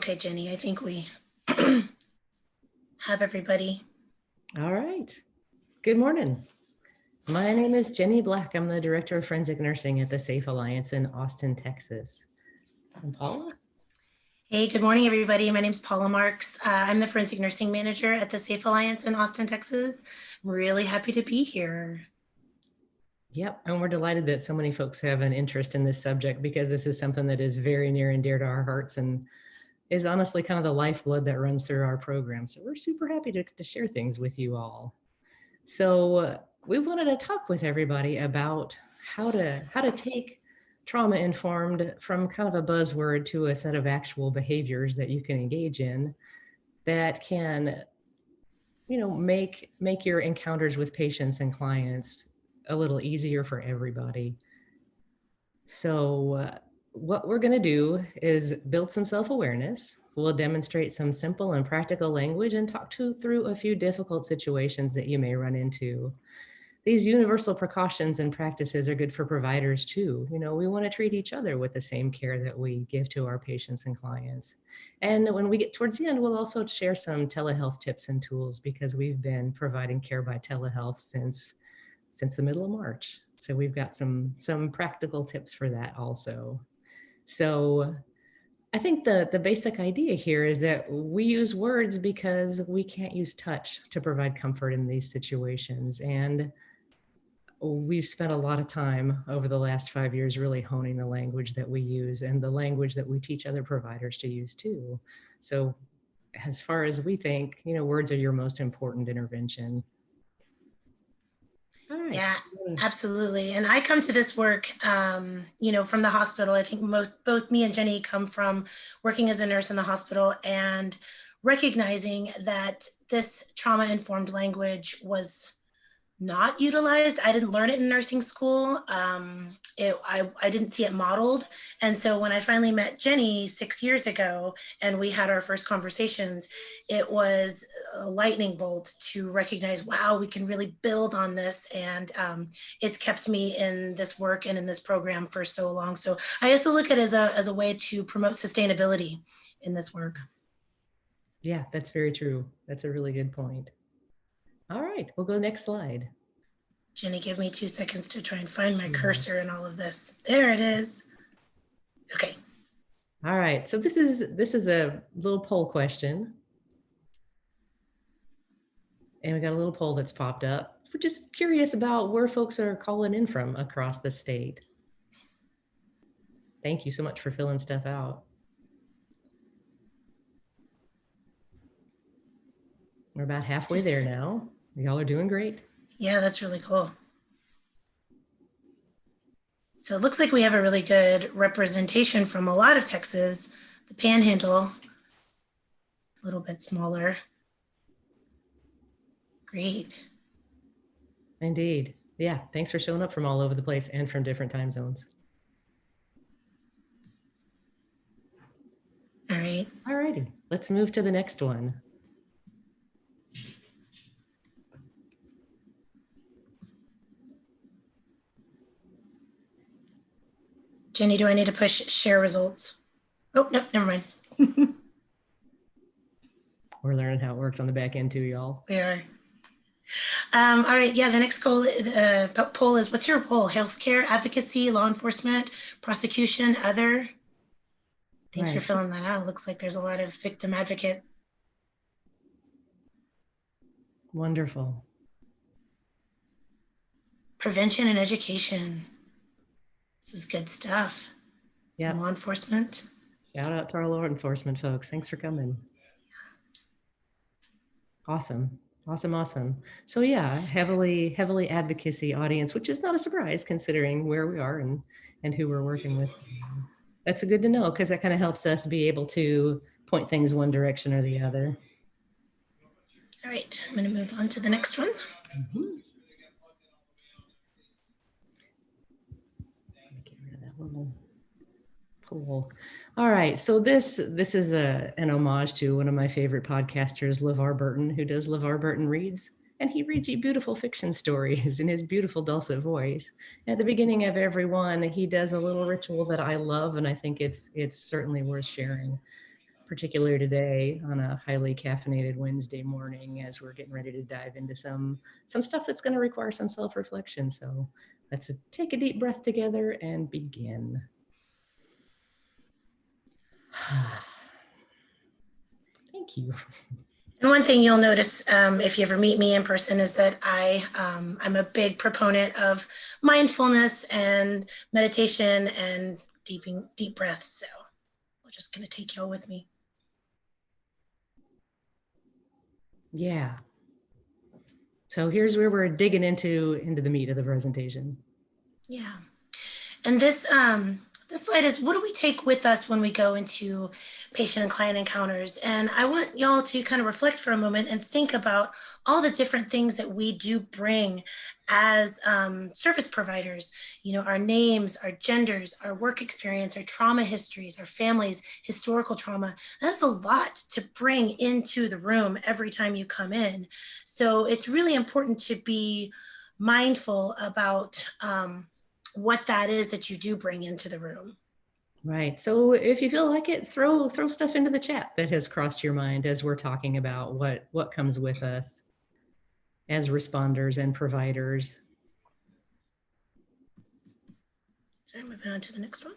Okay, Jenny, I think we have everybody. All right. Good morning. My name is Jenny Black. I'm the Director of Forensic Nursing at the Safe Alliance in Austin, Texas. And Paula? Hey, good morning, everybody. My name is Paula Marks. I'm the Forensic Nursing Manager at the Safe Alliance in Austin, Texas. I'm really happy to be here. Yep, and we're delighted that so many folks have an interest in this subject because this is something that is very near and dear to our hearts and is honestly kind of the lifeblood that runs through our program. So we're super happy to share things with you all. So we wanted to talk with everybody about how to take trauma-informed from kind of a buzzword to a set of actual behaviors that you can engage in that can, make your encounters with patients and clients a little easier for everybody. So what we're going to do is build some self-awareness. We'll demonstrate some simple and practical language and talk through a few difficult situations that you may run into. These universal precautions and practices are good for providers too. We want to treat each other with the same care that we give to our patients and clients. And when we get towards the end, we'll also share some telehealth tips and tools because we've been providing care by telehealth since the middle of March. So we've got some practical tips for that also. So I think the basic idea here is that we use words because we can't use touch to provide comfort in these situations. And we've spent a lot of time over the last 5 years really honing the language that we use and the language that we teach other providers to use too. So as far as we think, words are your most important intervention. All right. Yeah, absolutely. And I come to this work, from the hospital. I think both me and Jenny come from working as a nurse in the hospital and recognizing that this trauma-informed language was not utilized. I didn't learn it in nursing school. I didn't see it modeled. And so when I finally met Jenny 6 years ago and we had our first conversations, it was a lightning bolt to recognize, wow, we can really build on this. And it's kept me in this work and in this program for so long. So I also look at it as a way to promote sustainability in this work. Yeah, that's very true. That's a really good point. All right, we'll go next slide. Jenny, give me 2 seconds to try and find my cursor in all of this. There it is. Okay. All right, so this is a little poll question. And we got a little poll that's popped up. We're just curious about where folks are calling in from across the state. Thank you so much for filling stuff out. We're about halfway there now. Y'all are doing great. Yeah, that's really cool. So it looks like we have a really good representation from a lot of Texas. The Panhandle, a little bit smaller. Great. Indeed. Yeah, thanks for showing up from all over the place and from different time zones. All right. All righty, let's move to the next one. Jenny, do I need to push share results? Oh, no, never mind. We're learning how it works on the back end too, y'all. We are. All right, yeah, the next poll is, what's your poll? Healthcare, advocacy, law enforcement, prosecution, other? Thanks for filling that out. Looks like there's a lot of victim advocate. Wonderful. Prevention and education. This is good stuff. Yeah. Law enforcement. Shout out to our law enforcement folks. Thanks for coming. Awesome. So yeah, heavily advocacy audience, which is not a surprise considering where we are and who we're working with. That's good to know because that kind of helps us be able to point things one direction or the other. All right, I'm going to move on to the next one. Mm-hmm. Get rid of that little poll. All right, so this is an homage to one of my favorite podcasters, LeVar Burton, who does LeVar Burton Reads, and he reads you beautiful fiction stories in his beautiful dulcet voice. At the beginning of every one, he does a little ritual that I love, and I think it's certainly worth sharing. particularly today on a highly caffeinated Wednesday morning as we're getting ready to dive into some stuff that's going to require some self-reflection. So let's take a deep breath together and begin. Thank you. And one thing you'll notice if you ever meet me in person is that I'm a big proponent of mindfulness and meditation and deep breaths. So we're just going to take y'all with me. Yeah. So here's where we're digging into the meat of the presentation. Yeah. And this slide is, what do we take with us when we go into patient and client encounters? And I want y'all to kind of reflect for a moment and think about all the different things that we do bring as service providers. You know, our names, our genders, our work experience, our trauma histories, our families, historical trauma. That's a lot to bring into the room every time you come in. So it's really important to be mindful about what that is that you do bring into the room. Right. So if you feel like it, throw stuff into the chat that has crossed your mind as we're talking about what comes with us as responders and providers. So moving on to the next one.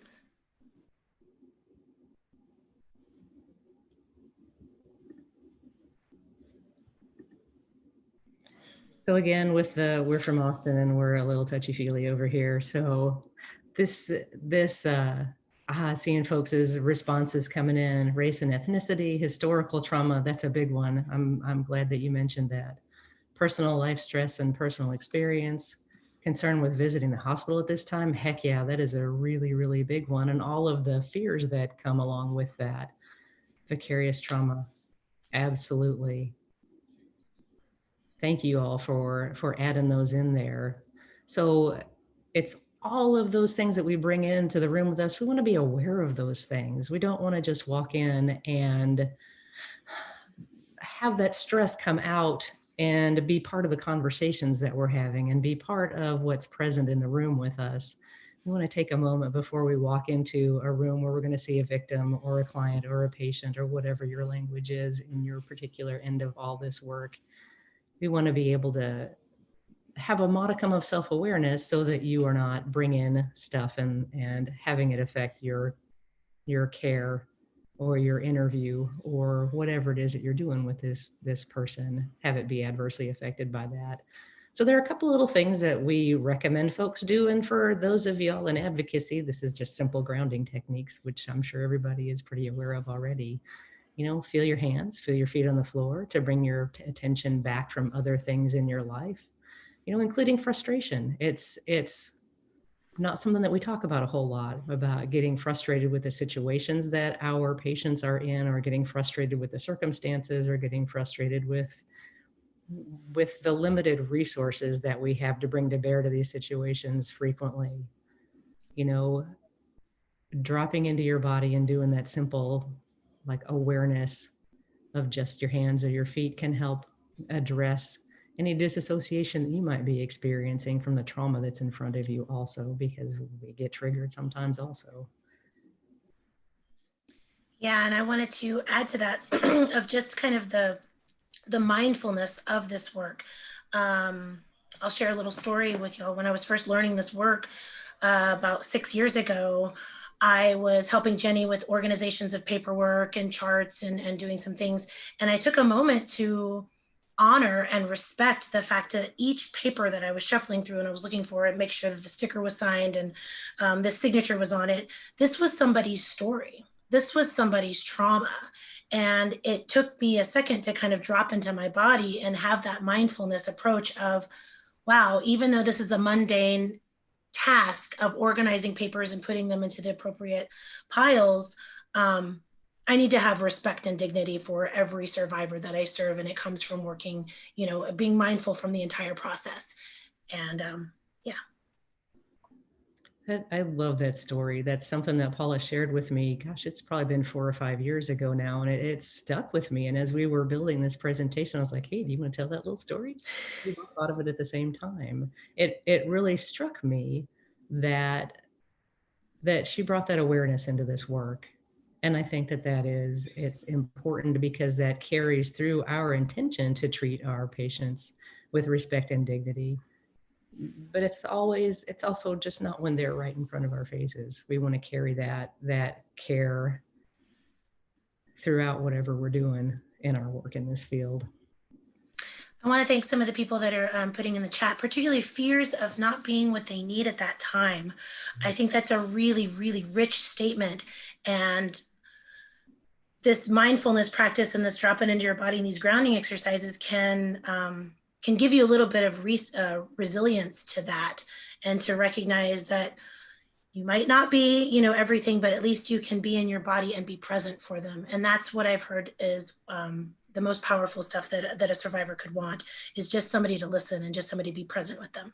So again, we're from Austin and we're a little touchy-feely over here. So seeing folks' responses coming in, race and ethnicity, historical trauma, that's a big one. I'm glad that you mentioned that. Personal life stress and personal experience, concern with visiting the hospital at this time. Heck yeah, that is a really, really big one. And all of the fears that come along with that. Vicarious trauma, absolutely. Thank you all for adding those in there. So it's all of those things that we bring into the room with us. We want to be aware of those things. We don't want to just walk in and have that stress come out and be part of the conversations that we're having and be part of what's present in the room with us. We want to take a moment before we walk into a room where we're going to see a victim or a client or a patient or whatever your language is in your particular end of all this work. We want to be able to have a modicum of self-awareness so that you are not bringing stuff and having it affect your care or your interview or whatever it is that you're doing with this person, have it be adversely affected by that. So there are a couple little things that we recommend folks do. And for those of y'all in advocacy, this is just simple grounding techniques, which I'm sure everybody is pretty aware of already. You know, feel your hands, feel your feet on the floor to bring your attention back from other things in your life, you know, including frustration. It's not something that we talk about a whole lot, about getting frustrated with the situations that our patients are in, or getting frustrated with the circumstances, or getting frustrated with the limited resources that we have to bring to bear to these situations frequently. You know, dropping into your body and doing that simple like awareness of just your hands or your feet can help address any disassociation that you might be experiencing from the trauma that's in front of you also, because we get triggered sometimes also. Yeah, and I wanted to add to that of just kind of the mindfulness of this work. I'll share a little story with y'all. When I was first learning this work about 6 years ago, I was helping Jenny with organizations of paperwork and charts and doing some things. And I took a moment to honor and respect the fact that each paper that I was shuffling through and I was looking for it, make sure that the sticker was signed and the signature was on it. This was somebody's story. This was somebody's trauma. And it took me a second to kind of drop into my body and have that mindfulness approach of, wow, even though this is a mundane task of organizing papers and putting them into the appropriate piles, I need to have respect and dignity for every survivor that I serve. And it comes from working, you know, being mindful from the entire process. And yeah. I love that story. That's something that Paula shared with me. Gosh, it's probably been 4 or 5 years ago now, and it stuck with me. And as we were building this presentation, I was like, hey, do you want to tell that little story? We both thought of it at the same time. It really struck me that she brought that awareness into this work. And I think it's important because that carries through our intention to treat our patients with respect and dignity. But it's also just not when they're right in front of our faces. We want to carry that care throughout whatever we're doing in our work in this field. I want to thank some of the people that are putting in the chat, particularly fears of not being what they need at that time. I think that's a really, really rich statement. And this mindfulness practice and this dropping into your body and these grounding exercises can give you a little bit of resilience to that, and to recognize that you might not be, you know, everything, but at least you can be in your body and be present for them. And that's what I've heard is the most powerful stuff that a survivor could want, is just somebody to listen and just somebody to be present with them.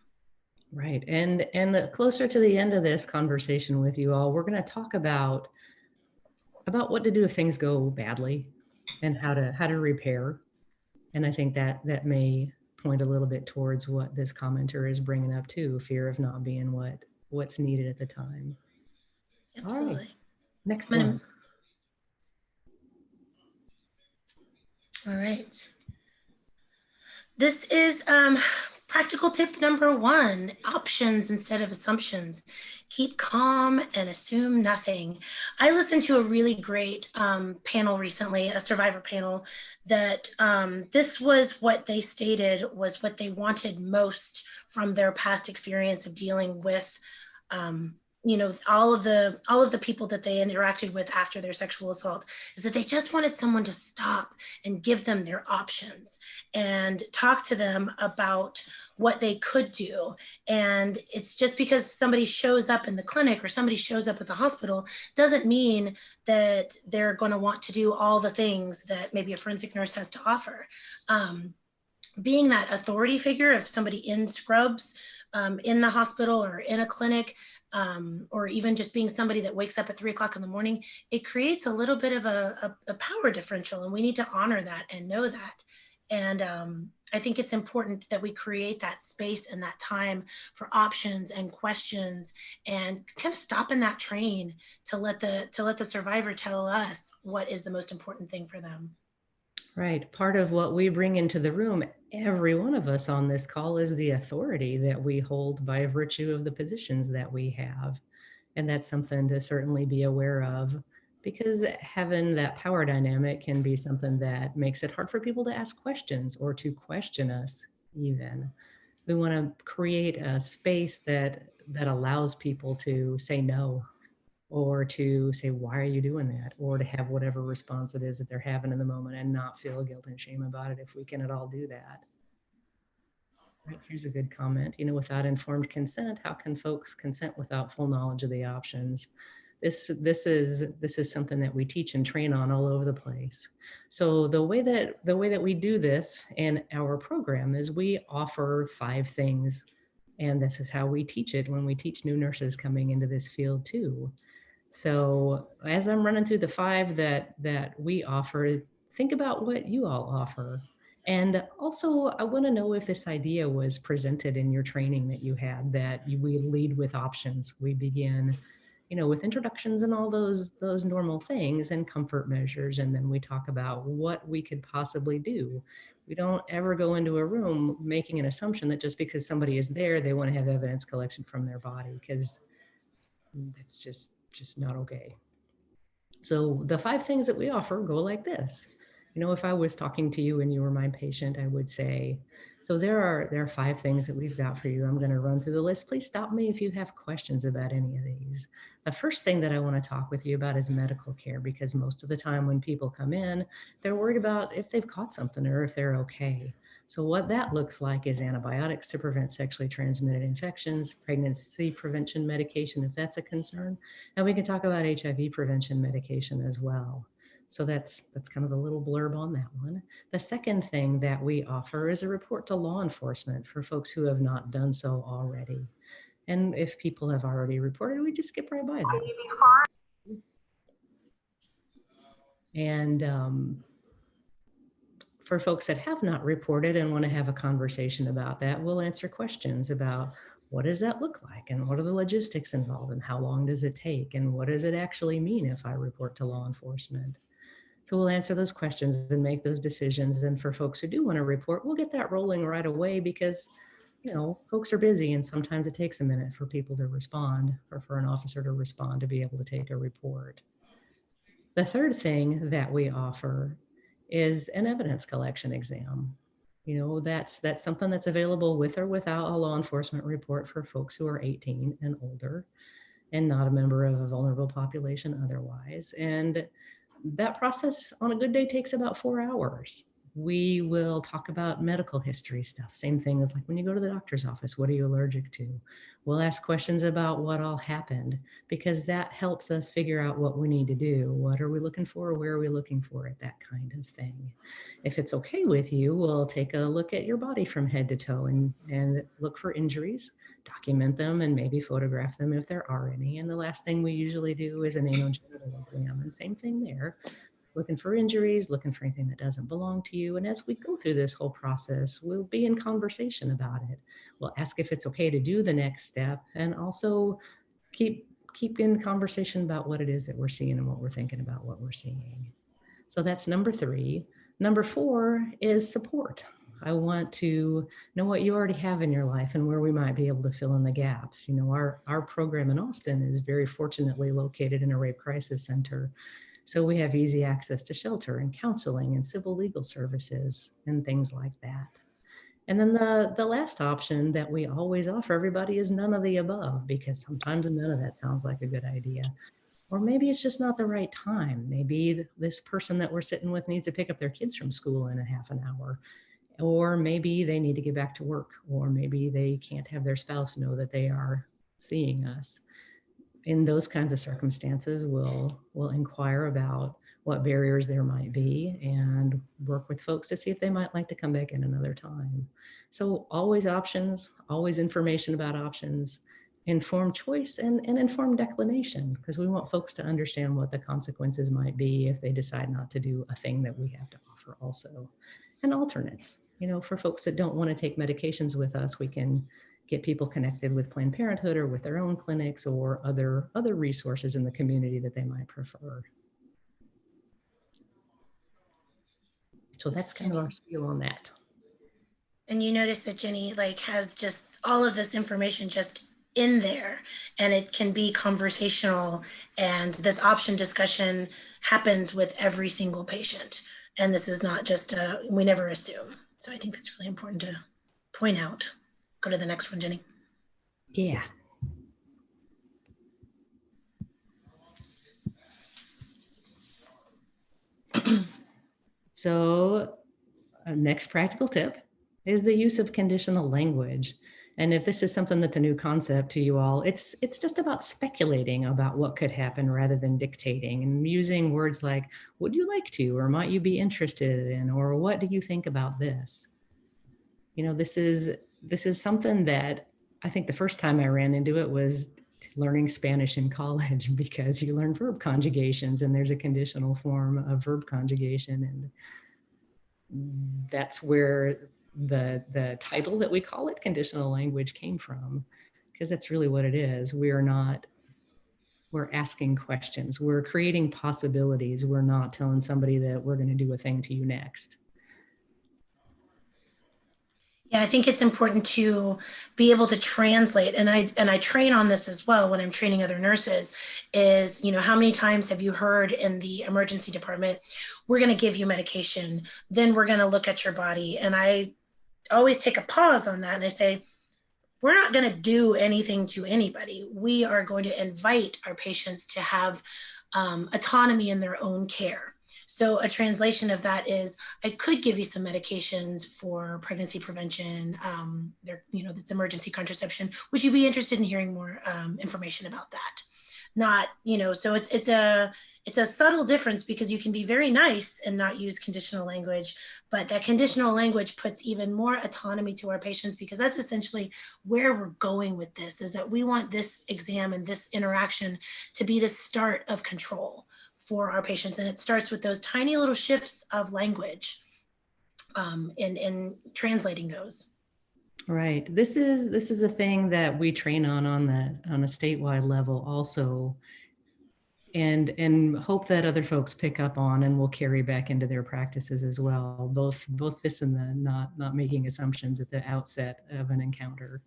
Right. And closer to the end of this conversation with you all, we're going to talk about what to do if things go badly and how to repair. And I think that may point a little bit towards what this commenter is bringing up too, fear of not being what's needed at the time. Absolutely. All right. Next one. All right. This is practical tip number 1, options instead of assumptions. Keep calm and assume nothing. I listened to a really great panel recently, a survivor panel, that this was what they stated was what they wanted most from their past experience of dealing with you know, all of the people that they interacted with after their sexual assault, is that they just wanted someone to stop and give them their options and talk to them about what they could do. And it's just because somebody shows up in the clinic or somebody shows up at the hospital doesn't mean that they're going to want to do all the things that maybe a forensic nurse has to offer. Being that authority figure of somebody in scrubs in the hospital or in a clinic, or even just being somebody that wakes up at 3 o'clock in the morning, it creates a little bit of a power differential, and we need to honor that and know that. And I think it's important that we create that space and that time for options and questions, and kind of stop in that train to let the survivor tell us what is the most important thing for them. Right. Part of what we bring into the room, every one of us on this call, is the authority that we hold by virtue of the positions that we have. And that's something to certainly be aware of, because having that power dynamic can be something that makes it hard for people to ask questions or to question us even. We want to create a space that allows people to say no, or to say, why are you doing that? Or to have whatever response it is that they're having in the moment and not feel guilt and shame about it, if we can at all do that. Right, here's a good comment. You know, without informed consent, how can folks consent without full knowledge of the options? This is something that we teach and train on all over the place. So the way that we do this in our program is we offer 5 things, and this is how we teach it when we teach new nurses coming into this field too. So as I'm running through the 5 that we offer, think about what you all offer. And also, I want to know if this idea was presented in your training that you had, that we lead with options. We begin, you know, with introductions and all those normal things and comfort measures. And then we talk about what we could possibly do. We don't ever go into a room making an assumption that just because somebody is there, they want to have evidence collection from their body, because it's just not okay. So the 5 things that we offer go like this. You know, if I was talking to you and you were my patient, I would say, so there are 5 things that we've got for you. I'm going to run through the list. Please stop me if you have questions about any of these. The first thing that I want to talk with you about is medical care, because most of the time when people come in, they're worried about if they've caught something or if they're okay. So what that looks like is antibiotics to prevent sexually transmitted infections, pregnancy prevention medication, if that's a concern. And we can talk about HIV prevention medication as well. So that's kind of a little blurb on that one. The second thing that we offer is a report to law enforcement for folks who have not done so already. And if people have already reported, we just skip right by them. And for folks that have not reported and want to have a conversation about that, we'll answer questions about what does that look like? And what are the logistics involved? And how long does it take? And what does it actually mean if I report to law enforcement? So we'll answer those questions and make those decisions. And for folks who do want to report, we'll get that rolling right away because, you know, folks are busy and sometimes it takes a minute for people to respond or for an officer to respond to be able to take a report. The third thing that we offer is an evidence collection exam. You know, that's something that's available with or without a law enforcement report for folks who are 18 and older and not a member of a vulnerable population otherwise. And that process on a good day takes about 4 hours. We will talk about medical history stuff. Same thing as like when you go to the doctor's office, what are you allergic to? We'll ask questions about what all happened because that helps us figure out what we need to do. What are we looking for? Where are we looking for it? That kind of thing. If it's okay with you, we'll take a look at your body from head to toe and look for injuries, document them, and maybe photograph them if there are any. And the last thing we usually do is an anogenital exam. And same thing there. Looking for injuries, looking for anything that doesn't belong to you. And as we go through this whole process, we'll be in conversation about it. We'll ask if it's okay to do the next step and also keep in conversation about what it is that we're seeing and what we're thinking about what we're seeing. So that's number 3. Number 4 is support. I want to know what you already have in your life and where we might be able to fill in the gaps. You know, our program in Austin is very fortunately located in a rape crisis center. So we have easy access to shelter and counseling and civil legal services and things like that. And then the last option that we always offer everybody is none of the above, because sometimes none of that sounds like a good idea. Or maybe it's just not the right time. Maybe this person that we're sitting with needs to pick up their kids from school in a half an hour. Or maybe they need to get back to work. Or maybe they can't have their spouse know that they are seeing us. In those kinds of circumstances, we'll inquire about what barriers there might be and work with folks to see if they might like to come back in another time. So always options, always information about options, informed choice and informed declination, because we want folks to understand what the consequences might be if they decide not to do a thing that we have to offer also. And alternates, you know, for folks that don't want to take medications with us, we can get people connected with Planned Parenthood or with their own clinics or other resources in the community that they might prefer. So that's kind of our spiel on that. And you notice that Jenny has just all of this information just in there, and it can be conversational, and this option discussion happens with every single patient. And this is not just we never assume. So I think that's really important to point out. Go to the next one, Jenny. Yeah. So next practical tip is the use of conditional language. And if this is something that's a new concept to you all, it's just about speculating about what could happen rather than dictating, and using words like, would you like to, or might you be interested in, or what do you think about this? You know, this is something that I think the first time I ran into it was learning Spanish in college, because you learn verb conjugations and there's a conditional form of verb conjugation. And that's where the title that we call it, conditional language, came from, because that's really what it is. We're asking questions. We're creating possibilities. We're not telling somebody that we're going to do a thing to you next. Yeah, I think it's important to be able to translate, and I train on this as well when I'm training other nurses, is, you know, how many times have you heard in the emergency department, we're going to give you medication, then we're going to look at your body. And I always take a pause on that and I say, we're not going to do anything to anybody. We are going to invite our patients to have autonomy in their own care. So a translation of that is, I could give you some medications for pregnancy prevention, that's emergency contraception. Would you be interested in hearing more information about that? Not, so it's a subtle difference, because you can be very nice and not use conditional language, but that conditional language puts even more autonomy to our patients, because that's essentially where we're going with this, is that we want this exam and this interaction to be the start of control for our patients. And it starts with those tiny little shifts of language in translating those. Right. This is a thing that we train on a statewide level also, and hope that other folks pick up on and will carry back into their practices as well. Both this and the not making assumptions at the outset of an encounter.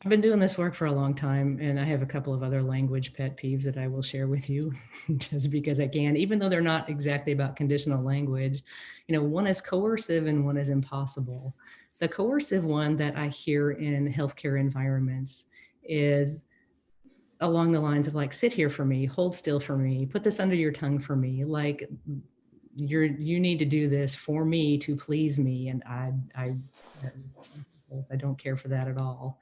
I've been doing this work for a long time, and I have a couple of other language pet peeves that I will share with you just because I can, even though they're not exactly about conditional language. One is coercive and one is impossible. The coercive one that I hear in healthcare environments is along the lines of like, sit here for me, hold still for me, put this under your tongue for me. Like you need to do this for me to please me. And I don't care for that at all.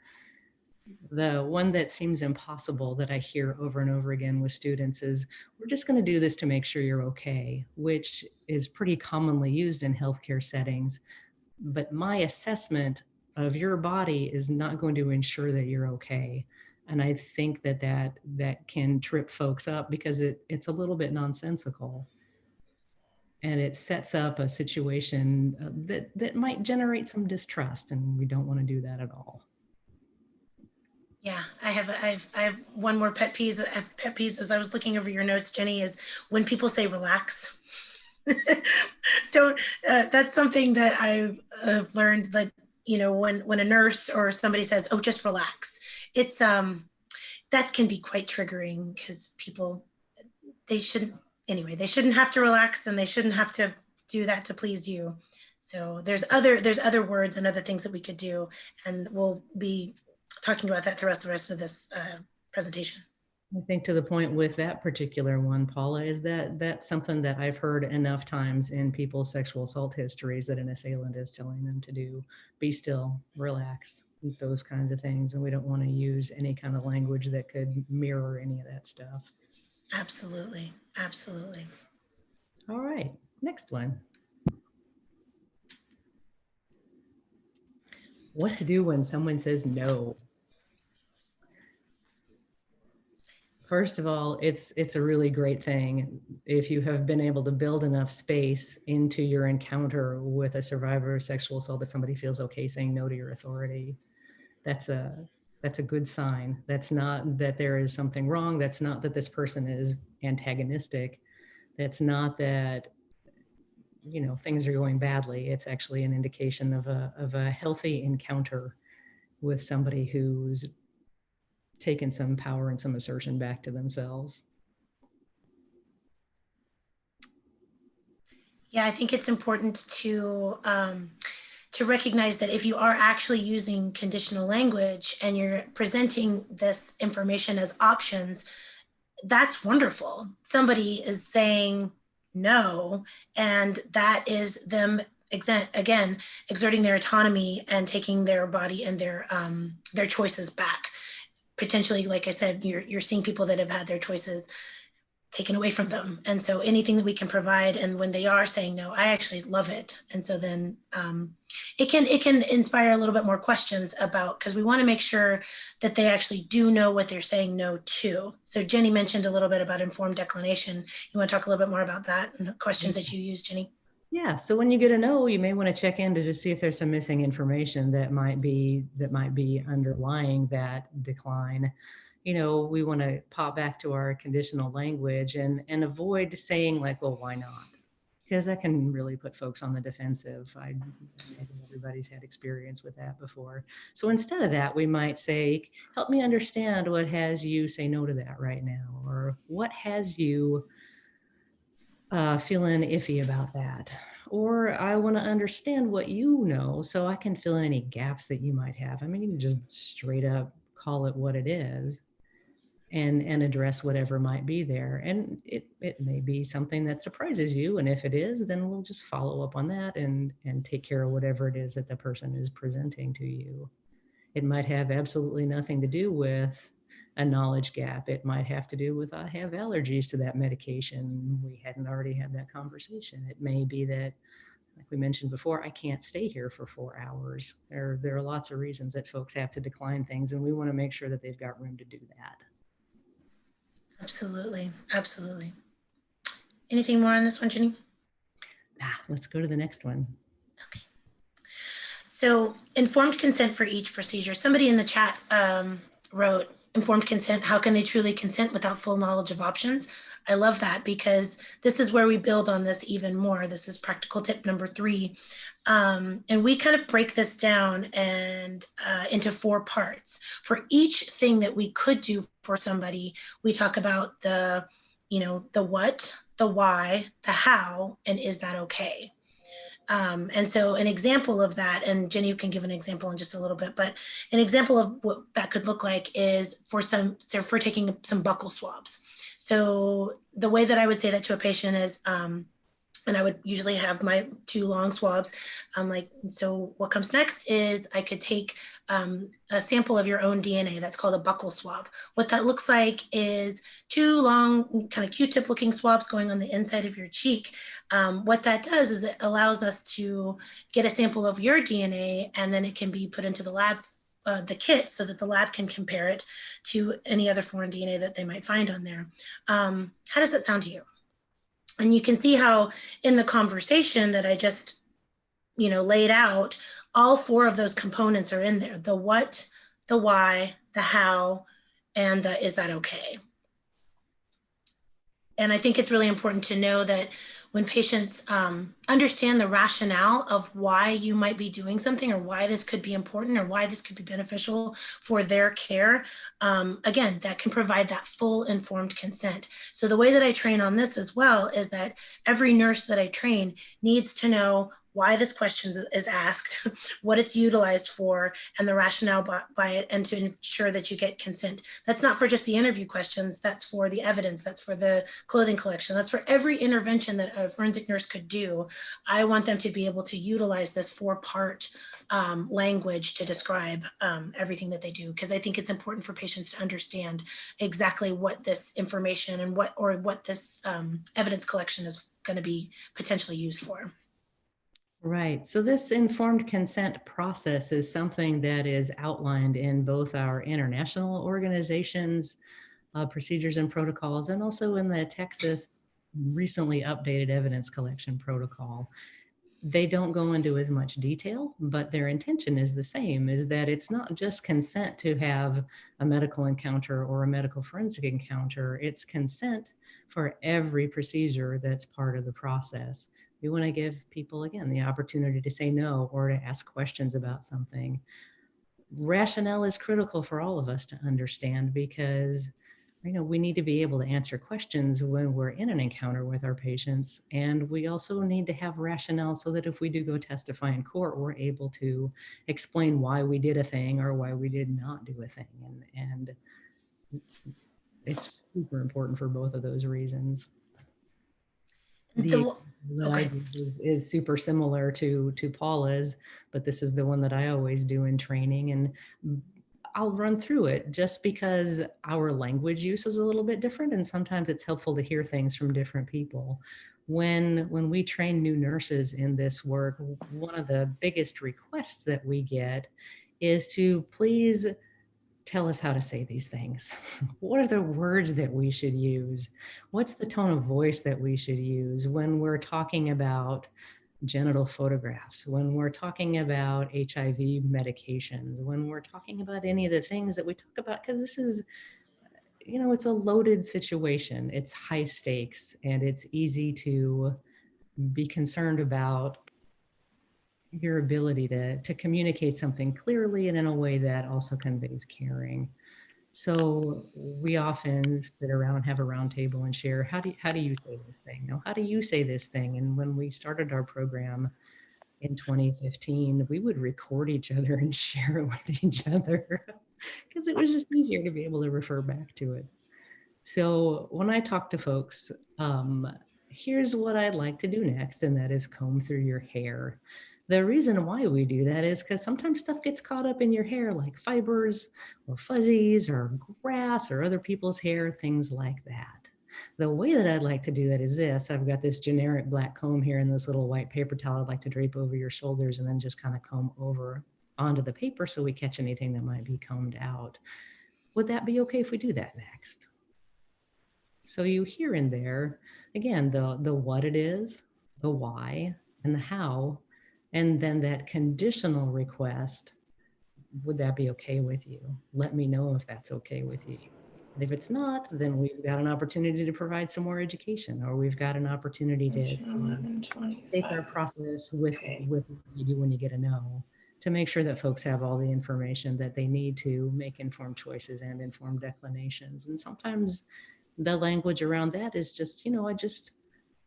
The one that seems impossible that I hear over and over again with students is, we're just going to do this to make sure you're okay, which is pretty commonly used in healthcare settings. But my assessment of your body is not going to ensure that you're okay. And I think that can trip folks up because it's a little bit nonsensical. And it sets up a situation that might generate some distrust, and we don't want to do that at all. Yeah, I have one more pet peeves as I was looking over your notes, Jenny, is when people say relax. Don't. That's something that I've learned that when a nurse or somebody says, "Oh, just relax," it's that can be quite triggering because people they shouldn't have to relax, and they shouldn't have to do that to please you. So there's other words and other things that we could do, and we'll be talking about that throughout the rest of this presentation. I think to the point with that particular one, Paula, is that that's something that I've heard enough times in people's sexual assault histories that an assailant is telling them to do. Be still, relax, those kinds of things. And we don't want to use any kind of language that could mirror any of that stuff. Absolutely. Absolutely. All right, next one. What to do when someone says no? First of all, it's a really great thing if you have been able to build enough space into your encounter with a survivor of sexual assault that somebody feels okay saying no to your authority. That's a good sign. That's not that there is something wrong. That's not that this person is antagonistic. That's not that things are going badly. It's actually an indication of a healthy encounter with somebody who's taken some power and some assertion back to themselves. Yeah, I think it's important to recognize that if you are actually using conditional language and you're presenting this information as options, that's wonderful. Somebody is saying no, and that is them again exerting their autonomy and taking their body and their choices back. Potentially, like I said, you're seeing people that have had their choices taken away from them, and so anything that we can provide, and when they are saying no, I actually love it. And so then it can inspire a little bit more questions about, because we want to make sure that they actually do know what they're saying no to. So Jenny mentioned a little bit about informed declination. You want to talk a little bit more about that and the questions that you use, Jenny? Yeah, so when you get a no, you may want to check in to just see if there's some missing information that might be underlying that decline. We want to pop back to our conditional language and avoid saying like, well, why not? Because that can really put folks on the defensive. I imagine everybody's had experience with that before. So instead of that, we might say, help me understand what has you say no to that right now, or what has you feeling iffy about that. Or I want to understand what you know so I can fill in any gaps that you might have. I mean, you can just straight up call it what it is and address whatever might be there. And it may be something that surprises you. And if it is, then we'll just follow up on that and take care of whatever it is that the person is presenting to you. It might have absolutely nothing to do with a knowledge gap. It might have to do with, I have allergies to that medication. We hadn't already had that conversation. It may be that, like we mentioned before, I can't stay here for 4 hours. There are lots of reasons that folks have to decline things, and we want to make sure that they've got room to do that. Absolutely. Absolutely. Anything more on this one, Jenny? Let's go to the next one. Okay. So informed consent for each procedure. Somebody in the chat wrote, informed consent, how can they truly consent without full knowledge of options? I love that, because this is where we build on this even more. This is practical tip number 3. And we kind of break this down and into 4 parts. For each thing that we could do for somebody, we talk about the, the what, the why, the how, and is that okay? And so an example of that, and Jenny, you can give an example in just a little bit, but an example of what that could look like is for taking some buccal swabs. So the way that I would say that to a patient is, and I would usually have my 2 long swabs. I'm like, so what comes next is I could take a sample of your own DNA. That's called a buccal swab. What that looks like is 2 long kind of Q-tip looking swabs going on the inside of your cheek. What that does is it allows us to get a sample of your DNA, and then it can be put into the lab, the kit, so that the lab can compare it to any other foreign DNA that they might find on there. How does that sound to you? And you can see how in the conversation that I just, laid out, all 4 of those components are in there: the what, the why, the how, and the is that okay? And I think it's really important to know that when patients understand the rationale of why you might be doing something, or why this could be important, or why this could be beneficial for their care, again, that can provide that full informed consent. So the way that I train on this as well is that every nurse that I train needs to know why this question is asked, what it's utilized for, and the rationale by it, and to ensure that you get consent. That's not for just the interview questions, that's for the evidence, that's for the clothing collection, that's for every intervention that a forensic nurse could do. I want them to be able to utilize this 4-part language to describe everything that they do, because I think it's important for patients to understand exactly what this information and what this evidence collection is going to be potentially used for. Right. So this informed consent process is something that is outlined in both our international organizations, procedures and protocols, and also in the Texas recently updated evidence collection protocol. They don't go into as much detail, but their intention is the same, is that it's not just consent to have a medical encounter or a medical forensic encounter, it's consent for every procedure that's part of the process. We want to give people, again, the opportunity to say no or to ask questions about something. Rationale is critical for all of us to understand, because we need to be able to answer questions when we're in an encounter with our patients. And we also need to have rationale so that if we do go testify in court, we're able to explain why we did a thing or why we did not do a thing. And it's super important for both of those reasons. The that I do is super similar to Paula's, but this is the one that I always do in training. And I'll run through it just because our language use is a little bit different, and sometimes it's helpful to hear things from different people. When we train new nurses in this work, one of the biggest requests that we get is to please tell us how to say these things. What are the words that we should use? What's the tone of voice that we should use when we're talking about genital photographs, when we're talking about HIV medications, when we're talking about any of the things that we talk about? Because this is, it's a loaded situation. It's high stakes, and it's easy to be concerned about your ability to communicate something clearly and in a way that also conveys caring. So we often sit around and have a round table and share, how do you say this thing? No, how do you say this thing? And when we started our program in 2015, we would record each other and share it with each other because it was just easier to be able to refer back to it. So when I talk to folks, here's what I'd like to do next, and that is comb through your hair. The reason why we do that is because sometimes stuff gets caught up in your hair, like fibers or fuzzies or grass or other people's hair, things like that. The way that I'd like to do that is this. I've got this generic black comb here and this little white paper towel I'd like to drape over your shoulders and then just kind of comb over onto the paper so we catch anything that might be combed out. Would that be okay if we do that next? So you hear in there, again, the what it is, the why, and the how, And then that conditional request, would that be okay with you? Let me know if that's okay with you. And if it's not, then we've got an opportunity to provide some more education, or we've got an opportunity to 11:25. take our process with you when you get a no, to make sure that folks have all the information that they need to make informed choices and informed declinations. And sometimes the language around that is just,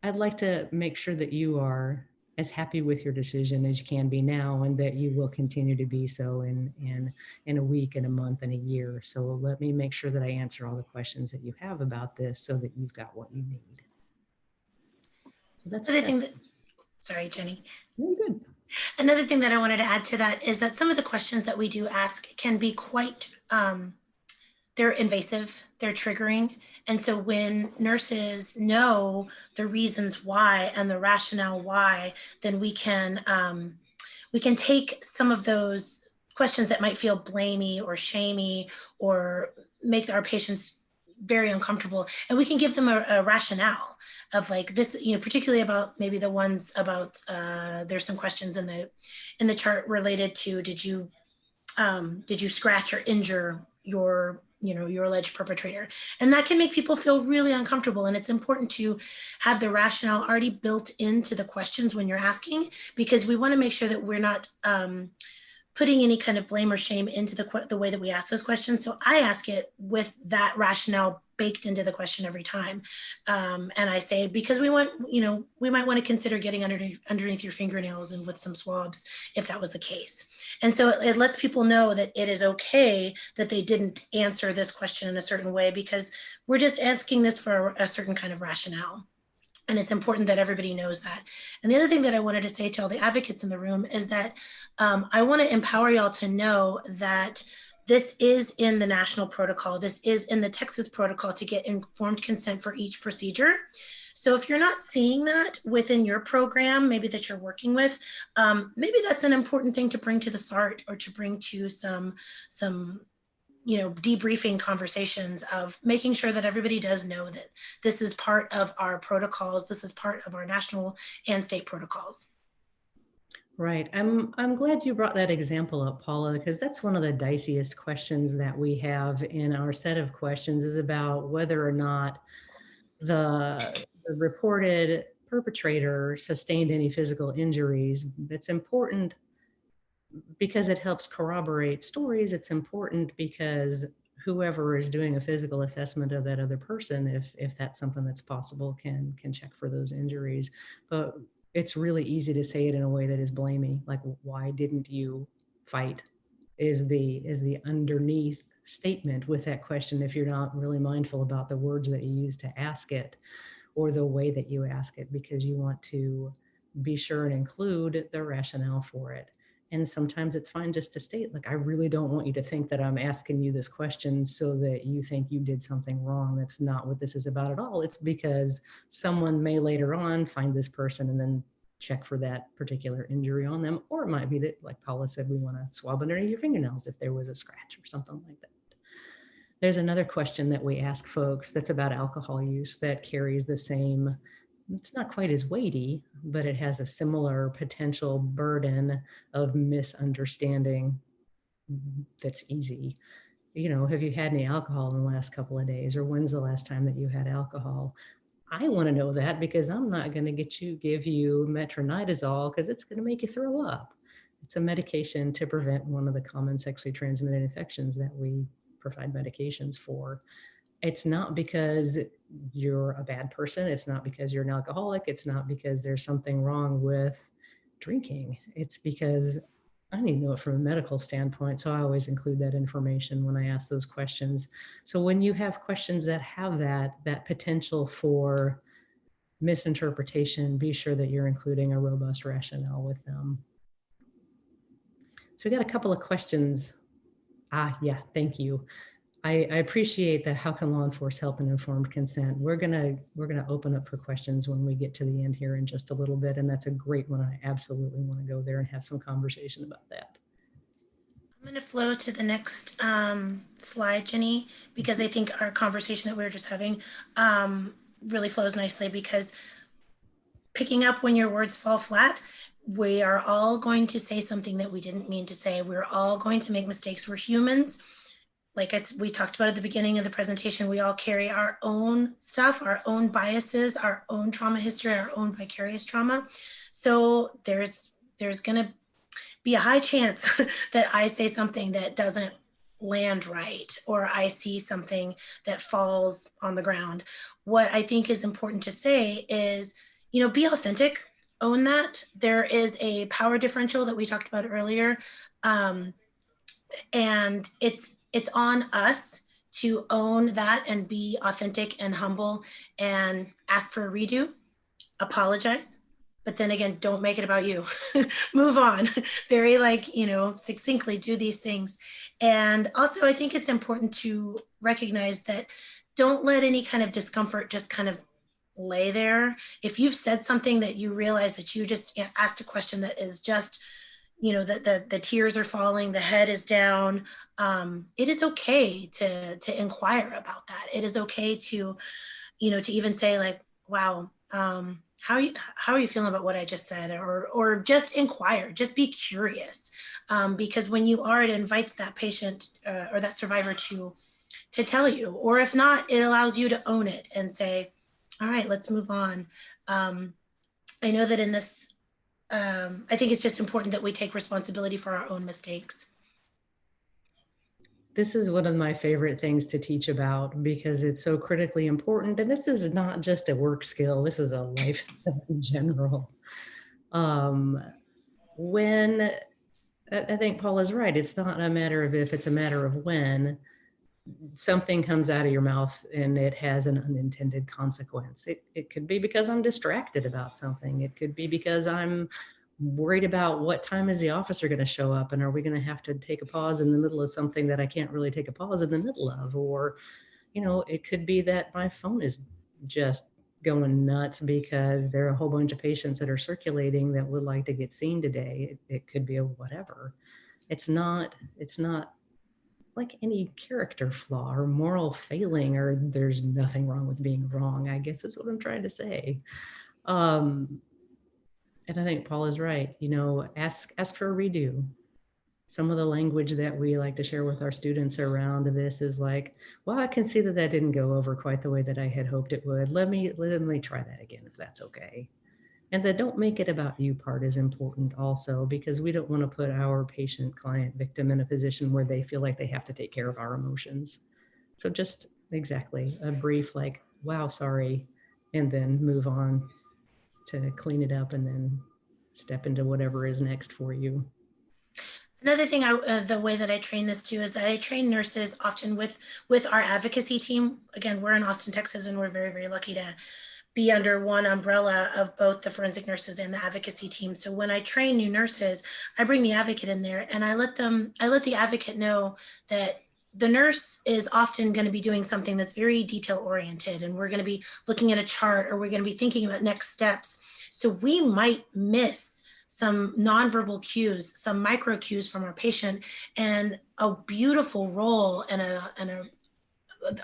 I'd like to make sure that you are as happy with your decision as you can be now, and that you will continue to be so in a week, in a month, and a year. So let me make sure that I answer all the questions that you have about this so that you've got what you need. So that's Another thing that, sorry, Jenny. Really good. Another thing that I wanted to add to that is that some of the questions that we do ask can be quite, they're invasive, they're triggering. And so when nurses know the reasons why and the rationale why, then we can take some of those questions that might feel blamey or shamey or make our patients very uncomfortable, and we can give them a rationale of like this, particularly about maybe the ones about there's some questions in the chart related to did you scratch or injure your alleged perpetrator, and that can make people feel really uncomfortable. And it's important to have the rationale already built into the questions when you're asking, because we want to make sure that we're not putting any kind of blame or shame into the way that we ask those questions. So I ask it with that rationale baked into the question every time. And I say, because we want, we might want to consider getting underneath your fingernails and with some swabs if that was the case. And so it lets people know that it is okay that they didn't answer this question in a certain way, because we're just asking this for a certain kind of rationale. And it's important that everybody knows that. And the other thing that I wanted to say to all the advocates in the room is that I want to empower y'all to know that this is in the national protocol. This is in the Texas protocol to get informed consent for each procedure. So if you're not seeing that within your program, maybe that you're working with, maybe that's an important thing to bring to the SART, or to bring to some debriefing conversations of making sure that everybody does know that this is part of our protocols. This is part of our national and state protocols. Right. I'm glad you brought that example up, Paula, because that's one of the diciest questions that we have in our set of questions, is about whether or not the reported perpetrator sustained any physical injuries. It's important because it helps corroborate stories. It's important because whoever is doing a physical assessment of that other person, if that's something that's possible, can check for those injuries. But it's really easy to say it in a way that is blamey, like, why didn't you fight, is the underneath statement with that question, if you're not really mindful about the words that you use to ask it, or the way that you ask it, because you want to be sure and include the rationale for it. And sometimes it's fine just to state, like, I really don't want you to think that I'm asking you this question so that you think you did something wrong. That's not what this is about at all. It's because someone may later on find this person and then check for that particular injury on them. Or it might be that, like Paula said, we want to swab underneath your fingernails if there was a scratch or something like that. There's another question that we ask folks that's about alcohol use that carries the same, it's not quite as weighty, but it has a similar potential burden of misunderstanding that's easy. Have you had any alcohol in the last couple of days? Or when's the last time that you had alcohol? I want to know that, because I'm not going to give you metronidazole, because it's going to make you throw up. It's a medication to prevent one of the common sexually transmitted infections that we provide medications for. It's not because you're a bad person. It's not because you're an alcoholic. It's not because there's something wrong with drinking. It's because I need to know it from a medical standpoint. So I always include that information when I ask those questions. So when you have questions that have that potential for misinterpretation, be sure that you're including a robust rationale with them. So we got a couple of questions. Yeah, thank you. I appreciate that. How can law enforcement help in informed consent? We're gonna open up for questions when we get to the end here in just a little bit, and that's a great one. I absolutely want to go there and have some conversation about that. I'm going to flow to the next slide, Jenny, because I think our conversation that we were just having really flows nicely, because picking up when your words fall flat We are all going to say something that we didn't mean to say. We're all going to make mistakes. We're humans. Like we talked about at the beginning of the presentation, we all carry our own stuff, our own biases, our own trauma history, our own vicarious trauma. So there's going to be a high chance that I say something that doesn't land right, or I see something that falls on the ground. What I think is important to say is, be authentic, own that. There is a power differential that we talked about earlier. And it's on us to own that and be authentic and humble and ask for a redo, apologize, but then again, don't make it about you. Move on. Very succinctly do these things. And also, I think it's important to recognize that don't let any kind of discomfort just kind of lay there. If you've said something that you realize that you just asked a question that is just, the tears are falling, the head is down, it is okay to inquire about that. It is okay to, to even say like, wow, how are you feeling about what I just said? Or just inquire, just be curious. Because when you are, it invites that patient or that survivor to tell you, or if not, it allows you to own it and say, all right, let's move on. I know that in this, I think it's just important that we take responsibility for our own mistakes. This is one of my favorite things to teach about because it's so critically important. And this is not just a work skill, this is a life skill in general. When I think Paul is right, it's not a matter of if, it's a matter of when something comes out of your mouth and it has an unintended consequence. It could be because I'm distracted about something. It could be because I'm worried about what time is the officer going to show up, and are we going to have to take a pause in the middle of something that I can't really take a pause in the middle of? Or, it could be that my phone is just going nuts because there are a whole bunch of patients that are circulating that would like to get seen today. It could be a whatever. It's not like any character flaw or moral failing, or there's nothing wrong with being wrong, I guess is what I'm trying to say. And I think Paul is right. Ask for a redo. Some of the language that we like to share with our students around this is like, well, I can see that didn't go over quite the way that I had hoped it would. Let me try that again, if that's okay. And the don't make it about you part is important also, because we don't want to put our patient, client, victim in a position where they feel like they have to take care of our emotions. So just exactly a brief like, wow, sorry, and then move on to clean it up and then step into whatever is next for you. Another thing, the way that I train this too is that I train nurses often with our advocacy team. Again, we're in Austin, Texas, and we're very, very lucky to be under one umbrella of both the forensic nurses and the advocacy team. So when I train new nurses, I bring the advocate in there and I let the advocate know that the nurse is often going to be doing something that's very detail oriented, and we're going to be looking at a chart, or we're going to be thinking about next steps. So we might miss some nonverbal cues, some micro cues from our patient, and a beautiful role and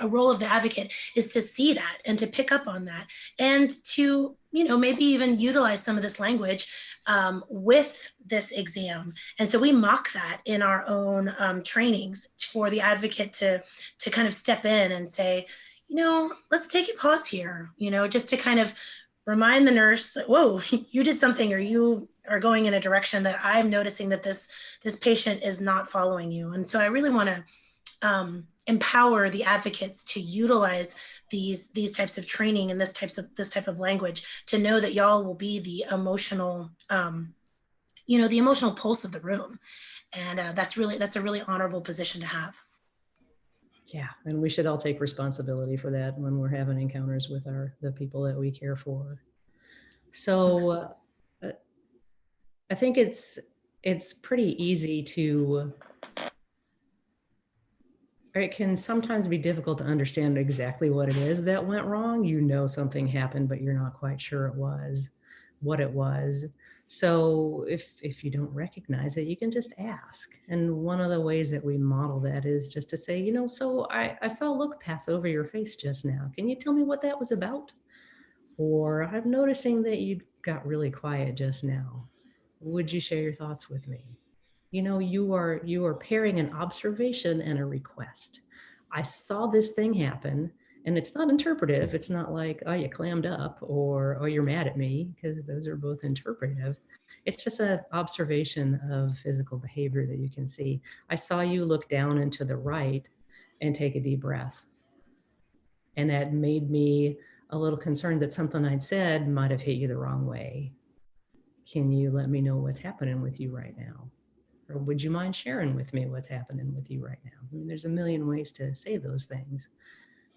a role of the advocate is to see that and to pick up on that, and to maybe even utilize some of this language with this exam. And so we mock that in our own trainings for the advocate to kind of step in and say, let's take a pause here, just to kind of remind the nurse that, whoa, you did something, or you are going in a direction that I'm noticing that this patient is not following you. And so I really want to empower the advocates to utilize these types of training and this type of language, to know that y'all will be the emotional, the emotional pulse of the room. And that's a really honorable position to have. Yeah, and we should all take responsibility for that when we're having encounters with the people that we care for. So I think it's pretty easy to, or it can sometimes be difficult to understand exactly what it is that went wrong. Something happened, but you're not quite sure what it was. So if you don't recognize it, you can just ask. And one of the ways that we model that is just to say, so I saw a look pass over your face just now. Can you tell me what that was about? Or I'm noticing that you got really quiet just now. Would you share your thoughts with me? You know, you are pairing an observation and a request. I saw this thing happen, and it's not interpretive. It's not like, oh, you clammed up, or oh, you're mad at me, because those are both interpretive. It's just an observation of physical behavior that you can see. I saw you look down and to the right and take a deep breath. And that made me a little concerned that something I'd said might have hit you the wrong way. Can you let me know what's happening with you right now? Or would you mind sharing with me what's happening with you right now? I mean, there's a million ways to say those things,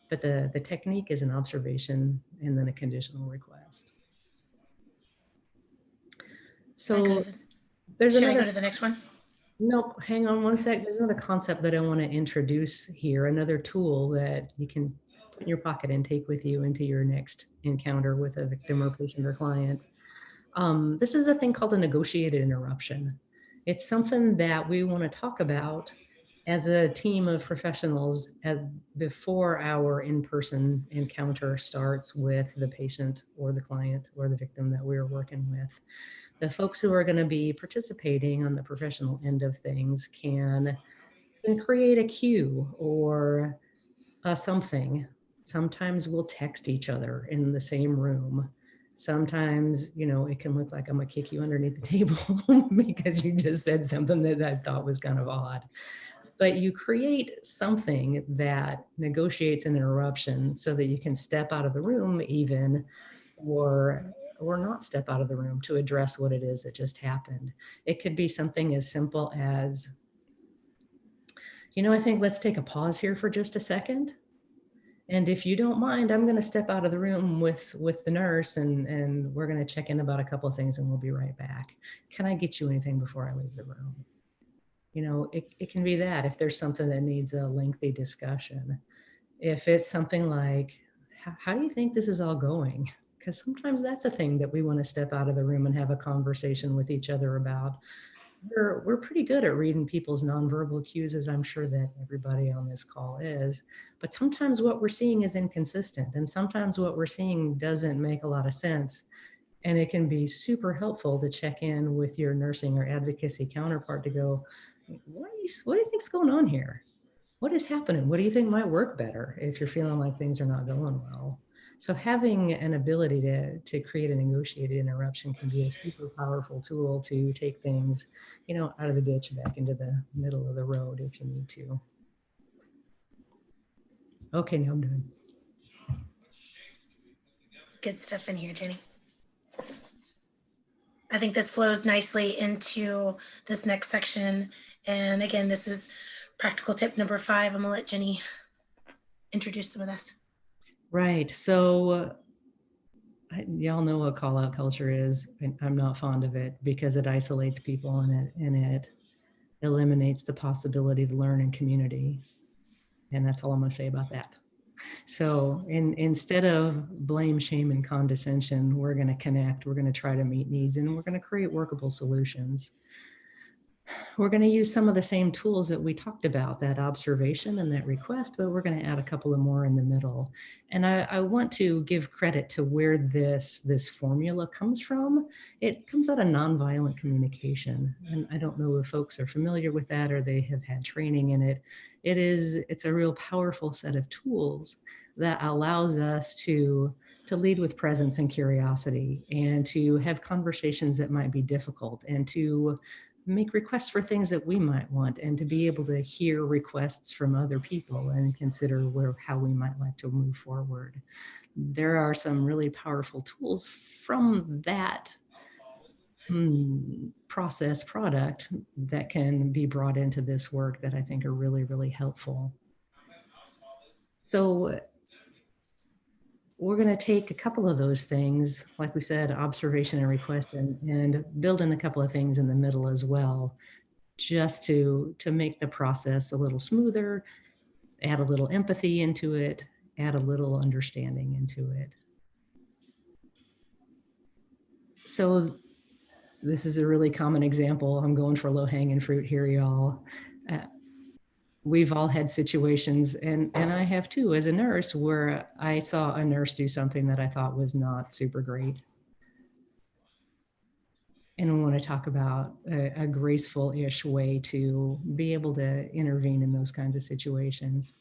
but the technique is an observation and then a conditional request. So there's Should another. I go to the next one? Nope, hang on one sec. There's another concept that I want to introduce here, another tool that you can put in your pocket and take with you into your next encounter with a victim or patient or client. This is a thing called a negotiated interruption. It's something that we want to talk about as a team of professionals before our in-person encounter starts with the patient or the client or the victim that we're working with. The folks who are going to be participating on the professional end of things can create a cue or something. Sometimes we'll text each other in the same room. Sometimes, you know, it can look like I'm gonna kick you underneath the table because you just said something that I thought was kind of odd. But you create something that negotiates an interruption so that you can step out of the room even, or not step out of the room to address what it is that just happened. It could be something as simple as, you know, I think let's take a pause here for just a second. And if you don't mind, I'm going to step out of the room with the nurse and we're going to check in about a couple of things and we'll be right back. Can I get you anything before I leave the room? You know, it can be that if there's something that needs a lengthy discussion. If it's something like, how do you think this is all going? Because sometimes that's a thing that we want to step out of the room and have a conversation with each other about. We're pretty good at reading people's nonverbal cues, as I'm sure that everybody on this call is, but sometimes what we're seeing is inconsistent, and sometimes what we're seeing doesn't make a lot of sense. And it can be super helpful to check in with your nursing or advocacy counterpart to go, what do you think's going on here? What is happening? What do you think might work better if you're feeling like things are not going well? So having an ability to create a negotiated interruption can be a super powerful tool to take things, you know, out of the ditch back into the middle of the road if you need to. Okay, now I'm done. Good stuff in here, Jenny. I think this flows nicely into this next section. And again, this is practical tip number 5. I'm gonna let Jenny introduce some of this. Right, so y'all know what call out culture is. I'm not fond of it because it isolates people and it eliminates the possibility to learn in community. And that's all I'm gonna say about that. So instead of blame, shame, and condescension, we're gonna connect, we're gonna try to meet needs, and we're gonna create workable solutions. We're going to use some of the same tools that we talked about, that observation and that request, but we're going to add a couple of more in the middle. And I want to give credit to where this formula comes from. It comes out of nonviolent communication. And I don't know if folks are familiar with that or they have had training in it. It's a real powerful set of tools that allows us to lead with presence and curiosity and to have conversations that might be difficult and to make requests for things that we might want and to be able to hear requests from other people and consider how we might like to move forward. There are some really powerful tools from that product that can be brought into this work that I think are really, really helpful. So we're going to take a couple of those things, like we said, observation and request, and build in a couple of things in the middle as well, just to make the process a little smoother, add a little empathy into it, add a little understanding into it. So this is a really common example. I'm going for low-hanging fruit here, y'all. We've all had situations, and I have too, as a nurse, where I saw a nurse do something that I thought was not super great. And we want to talk about a graceful-ish way to be able to intervene in those kinds of situations.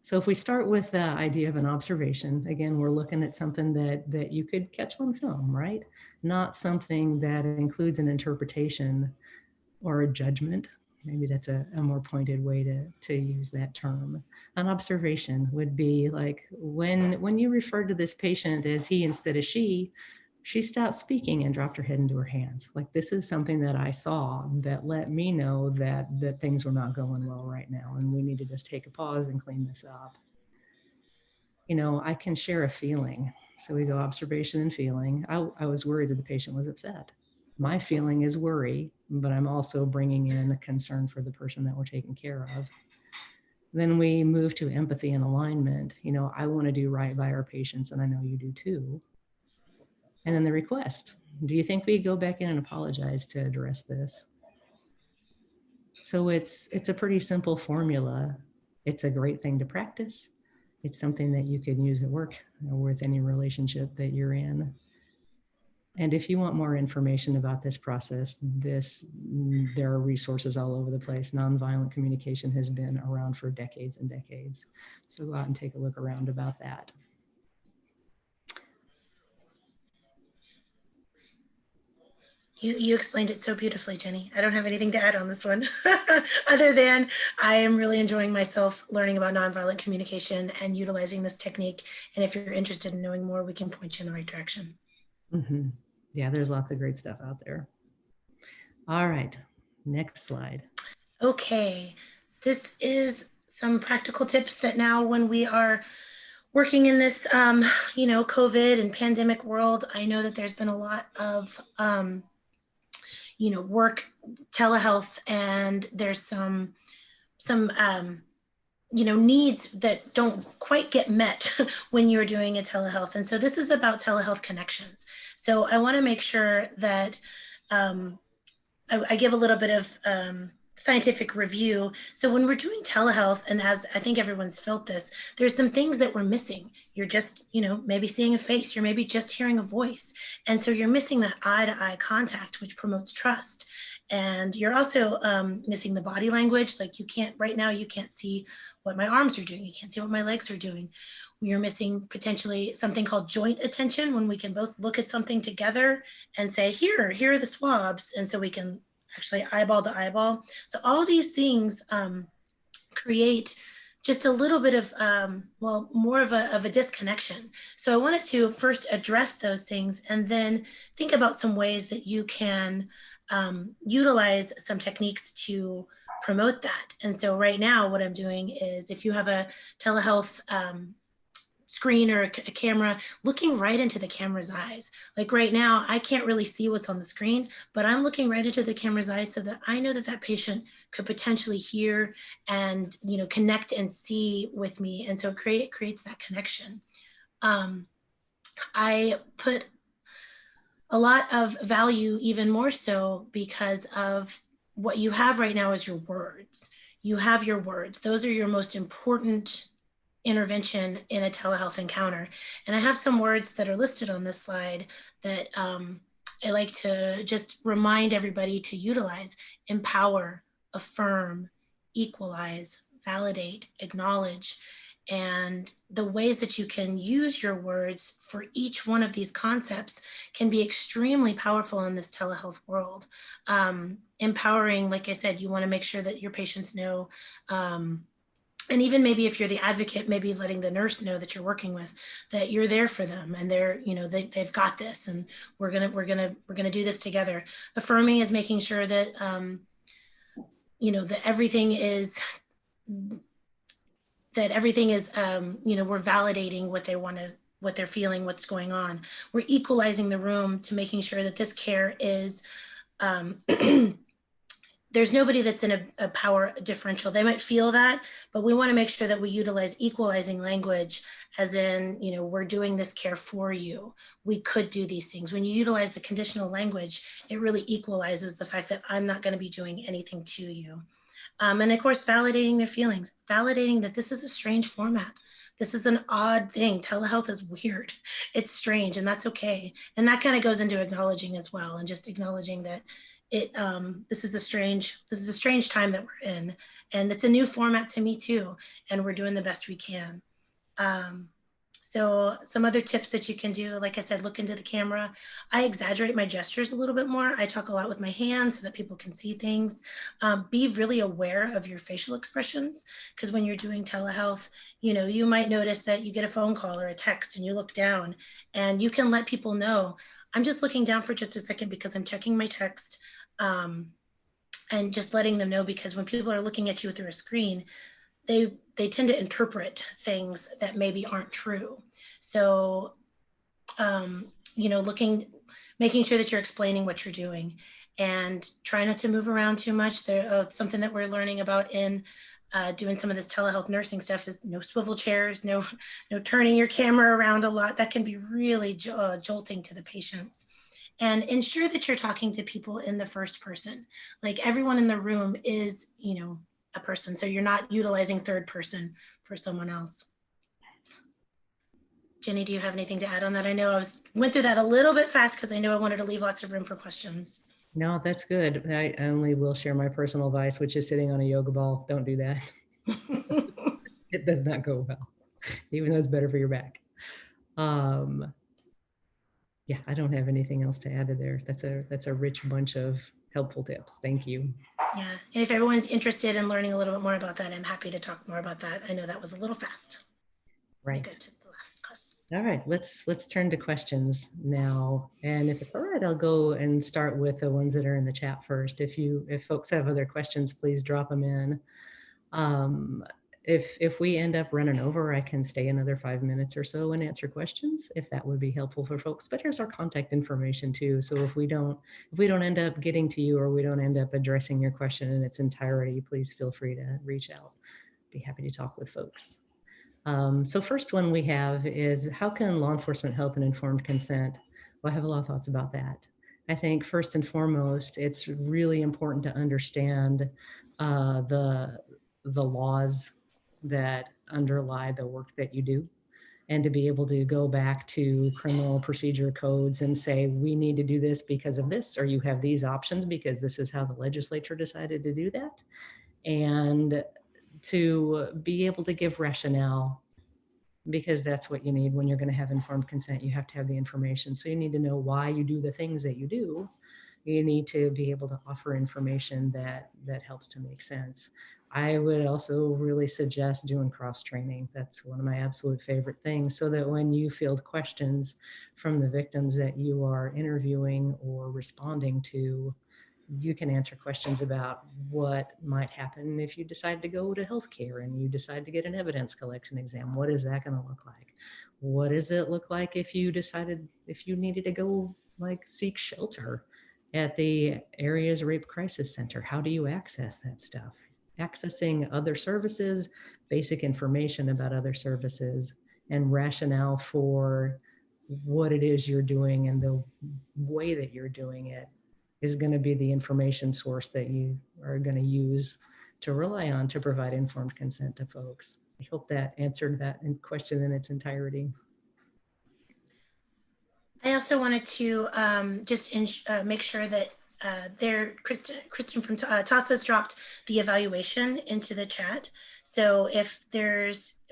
So if we start with the idea of an observation, again, we're looking at something that you could catch on film, right? Not something that includes an interpretation or a judgment. Maybe that's a more pointed way to use that term. An observation would be like when you referred to this patient as he instead of she stopped speaking and dropped her head into her hands. Like, this is something that I saw that let me know that things were not going well right now, and we need to just take a pause and clean this up. You know, I can share a feeling. So we go observation and feeling. I was worried that the patient was upset. My feeling is worry, but I'm also bringing in a concern for the person that we're taking care of. Then we move to empathy and alignment. You know, I want to do right by our patients, and I know you do too. And then the request. Do you think we go back in and apologize to address this? So it's a pretty simple formula. It's a great thing to practice. It's something that you can use at work or with any relationship that you're in. And if you want more information about this process, there are resources all over the place. Nonviolent communication has been around for decades and decades. So go out and take a look around about that. You explained it so beautifully, Jenny. I don't have anything to add on this one, other than I am really enjoying myself learning about nonviolent communication and utilizing this technique. And if you're interested in knowing more, we can point you in the right direction. Mm-hmm. Yeah, there's lots of great stuff out there. All right, next slide. Okay, this is some practical tips that now when we are working in this, COVID and pandemic world, I know that there's been a lot of, work, telehealth, and there's some needs that don't quite get met when you're doing a telehealth. And so this is about telehealth connections. So I want to make sure that I give a little bit of scientific review. So when we're doing telehealth, and as I think everyone's felt this, there's some things that we're missing. You're just, maybe seeing a face, you're maybe just hearing a voice. And so you're missing that eye-to-eye contact, which promotes trust. And you're also missing the body language. Like, right now, you can't see what my arms are doing. You can't see what my legs are doing. You're missing potentially something called joint attention, when we can both look at something together and say, here are the swabs. And so we can actually eyeball to eyeball. So all these things create just a little bit of, more of a disconnection. So I wanted to first address those things and then think about some ways that you can utilize some techniques to promote that. And so right now what I'm doing is, if you have a telehealth screen or a camera, looking right into the camera's eyes. Like right now, I can't really see what's on the screen, but I'm looking right into the camera's eyes so that I know that that patient could potentially hear and, connect and see with me. And so it creates that connection. I put a lot of value, even more so, because of what you have right now is your words. You have your words. Those are your most important intervention in a telehealth encounter. And I have some words that are listed on this slide that I like to just remind everybody to utilize: empower, affirm, equalize, validate, acknowledge. And the ways that you can use your words for each one of these concepts can be extremely powerful in this telehealth world. Empowering, like I said, you want to make sure that your patients know, and even maybe if you're the advocate, maybe letting the nurse know that you're working with, that you're there for them, and they're, they've got this, and we're gonna do this together. Affirming is making sure that that everything is we're validating what they want to, what they're feeling, what's going on. We're equalizing the room to making sure that this care is there's nobody that's in a power differential. They might feel that, but we want to make sure that we utilize equalizing language, as in, we're doing this care for you. We could do these things. When you utilize the conditional language, it really equalizes the fact that I'm not going to be doing anything to you. And of course, validating their feelings, validating that this is a strange format. This is an odd thing. Telehealth is weird. It's strange, and that's okay. And that kind of goes into acknowledging as well, and just acknowledging that this is a strange time that we're in, and it's a new format to me too. And we're doing the best we can. So some other tips that you can do, like I said, look into the camera. I exaggerate my gestures a little bit more. I talk a lot with my hands so that people can see things. Be really aware of your facial expressions, because when you're doing telehealth, you might notice that you get a phone call or a text and you look down, and you can let people know, I'm just looking down for just a second because I'm checking my text, and just letting them know, because when people are looking at you through a screen, they tend to interpret things that maybe aren't true. So, making sure that you're explaining what you're doing, and try not to move around too much. Something that we're learning about in doing some of this telehealth nursing stuff is no swivel chairs, no turning your camera around a lot. That can be really jolting to the patients. And ensure that you're talking to people in the first person. Like, everyone in the room is, a person. So you're not utilizing third person for someone else. Jenny, do you have anything to add on that? I know I went through that a little bit fast because I know I wanted to leave lots of room for questions. No, that's good. I only will share my personal advice, which is sitting on a yoga ball. Don't do that. It does not go well, even though it's better for your back. Yeah, I don't have anything else to add to there. That's a rich bunch of helpful tips. Thank you. Yeah, and if everyone's interested in learning a little bit more about that, I'm happy to talk more about that. I know that was a little fast. Right. Go to the last question. All right, let's turn to questions now. And if it's all right, I'll go and start with the ones that are in the chat first. If folks have other questions, please drop them in. If we end up running over, I can stay another 5 minutes or so and answer questions, if that would be helpful for folks. But here's our contact information too. So if we don't end up getting to you, or we don't end up addressing your question in its entirety, please feel free to reach out. Be happy to talk with folks. So first one we have is, how can law enforcement help in informed consent? Well, I have a lot of thoughts about that. I think first and foremost, it's really important to understand the laws that underlie the work that you do, and to be able to go back to criminal procedure codes and say, we need to do this because of this, or you have these options because this is how the legislature decided to do that. And to be able to give rationale, because that's what you need when you're going to have informed consent. You have to have the information. So you need to know why you do the things that you do. You need to be able to offer information that helps to make sense. I would also really suggest doing cross training. That's one of my absolute favorite things, so that when you field questions from the victims that you are interviewing or responding to, you can answer questions about what might happen if you decide to go to healthcare and you decide to get an evidence collection exam. What is that going to look like? What does it look like if you needed to go seek shelter at the area's rape crisis center? How do you access that stuff? Accessing other services, basic information about other services, and rationale for what it is you're doing and the way that you're doing it is going to be the information source that you are going to use to rely on to provide informed consent to folks. I hope that answered that question in its entirety. I also wanted to make sure that Kristen from TASA's dropped the evaluation into the chat. So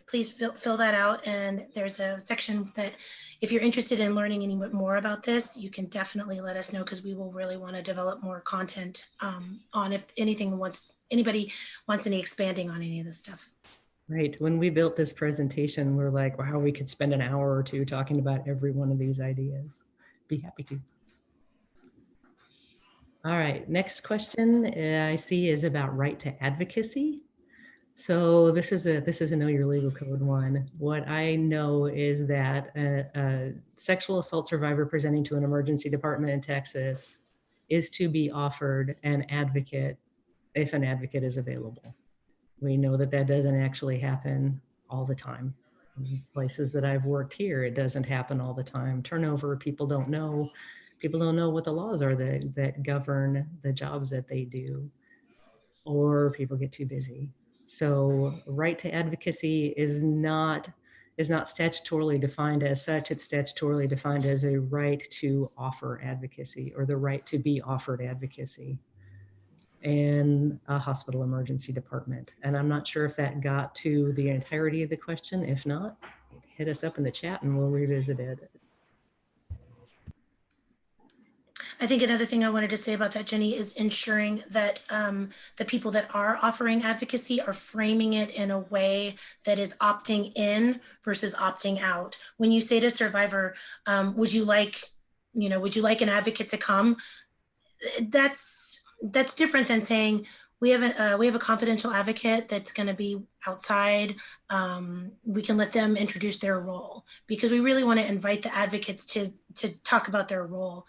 please fill that out. And there's a section that, if you're interested in learning any more about this, you can definitely let us know, because we will really want to develop more content on if anybody wants any expanding on any of this stuff. Right. When we built this presentation, we're like, wow, we could spend an hour or two talking about every one of these ideas. Be happy to. All right, next question I see is about right to advocacy. So this is a know your legal code one. What I know is that a sexual assault survivor presenting to an emergency department in Texas is to be offered an advocate if an advocate is available. We know that that doesn't actually happen all the time. In places that I've worked here, it doesn't happen all the time. Turnover, people don't know what the laws are that govern the jobs that they do. or people get too busy. So right to advocacy is not statutorily defined as such. It's statutorily defined as a right to offer advocacy or the right to be offered advocacy in a hospital emergency department. And I'm not sure if that got to the entirety of the question. If not, hit us up in the chat and we'll revisit it. I think another thing I wanted to say about that, Jenny, is ensuring that the people that are offering advocacy are framing it in a way that is opting in versus opting out. When you say to survivor, would you like an advocate to come? That's different than saying we have a confidential advocate that's going to be outside. We can let them introduce their role, because we really want to invite the advocates to talk about their role.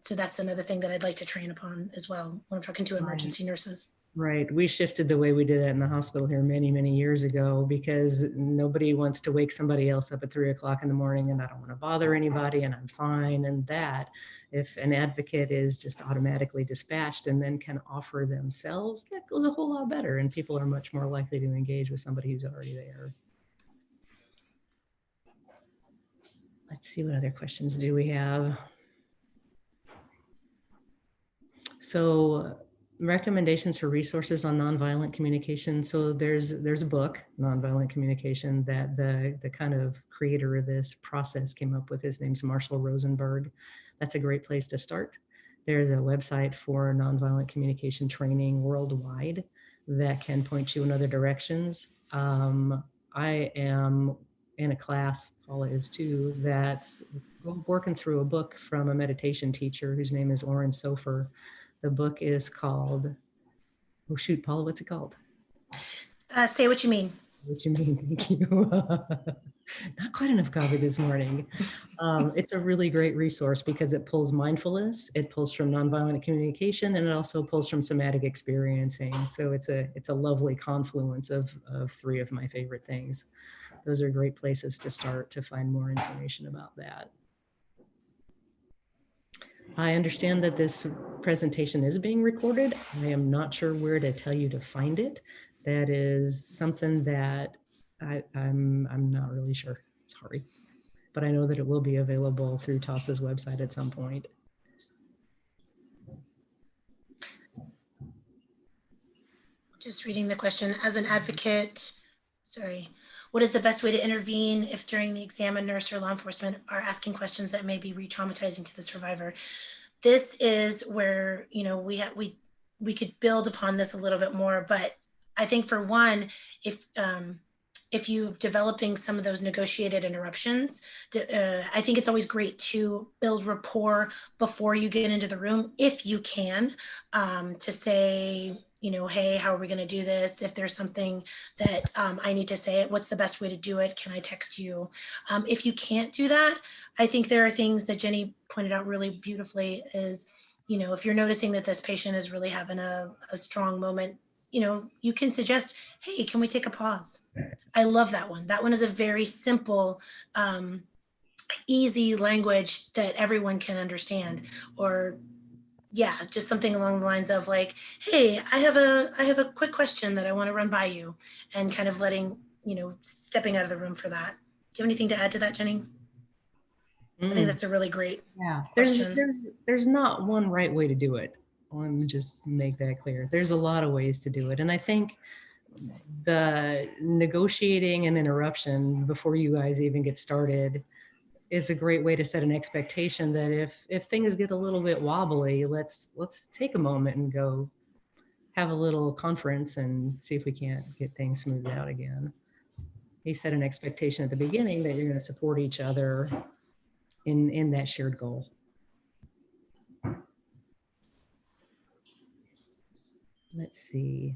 So that's another thing that I'd like to train upon as well when I'm talking to emergency nurses. Right. We shifted the way we did it in the hospital here many, many years ago, because nobody wants to wake somebody else up at 3 o'clock in the morning, and I don't want to bother anybody and I'm fine. And that if an advocate is just automatically dispatched and then can offer themselves, that goes a whole lot better. And people are much more likely to engage with somebody who's already there. Let's see, what other questions do we have? So recommendations for resources on nonviolent communication. So there's a book, Nonviolent Communication, that the kind of creator of this process came up with. His name's Marshall Rosenberg. That's a great place to start. There's a website for nonviolent communication training worldwide that can point you in other directions. I am in a class, Paula is too, that's working through a book from a meditation teacher whose name is Oren Sofer. The book is called, oh shoot, Paula, what's it called? Say What You Mean. What you mean, thank you. Not quite enough coffee this morning. It's a really great resource because it pulls mindfulness, it pulls from nonviolent communication, and it also pulls from somatic experiencing. So it's a lovely confluence of three of my favorite things. Those are great places to start to find more information about that. I understand that this presentation is being recorded. I am not sure where to tell you to find it. That is something that I'm not really sure. Sorry. But I know that it will be available through TASA's website at some point. Just reading the question. As an advocate, what is the best way to intervene if during the exam a nurse or law enforcement are asking questions that may be re-traumatizing to the survivor? This is where, we could build upon this a little bit more, but I think for one, if you're developing some of those negotiated interruptions, I think it's always great to build rapport before you get into the room, if you can, to say, hey, how are we going to do this? If there's something that I need to say, what's the best way to do it? Can I text you? If you can't do that, I think there are things that Jenny pointed out really beautifully is, if you're noticing that this patient is really having a strong moment, you can suggest, hey, can we take a pause? I love that one. That one is a very simple, easy language that everyone can understand. Or yeah, just something along the lines of like, hey, I have a quick question that I want to run by you, and kind of letting, stepping out of the room for that. Do you have anything to add to that, Jenny? I think that's a really great question. There's not one right way to do it. Let me just make that clear. There's a lot of ways to do it. And I think the negotiating an interruption before you guys even get started is a great way to set an expectation that if things get a little bit wobbly, let's take a moment and go have a little conference and see if we can't get things smoothed out again. You set an expectation at the beginning that you're going to support each other in that shared goal. Let's see.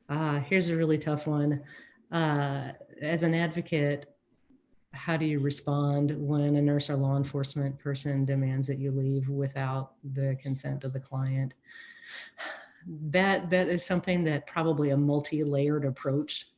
Here's a really tough one. As an advocate, how do you respond when a nurse or law enforcement person demands that you leave without the consent of the client? That is something that probably a multi-layered approach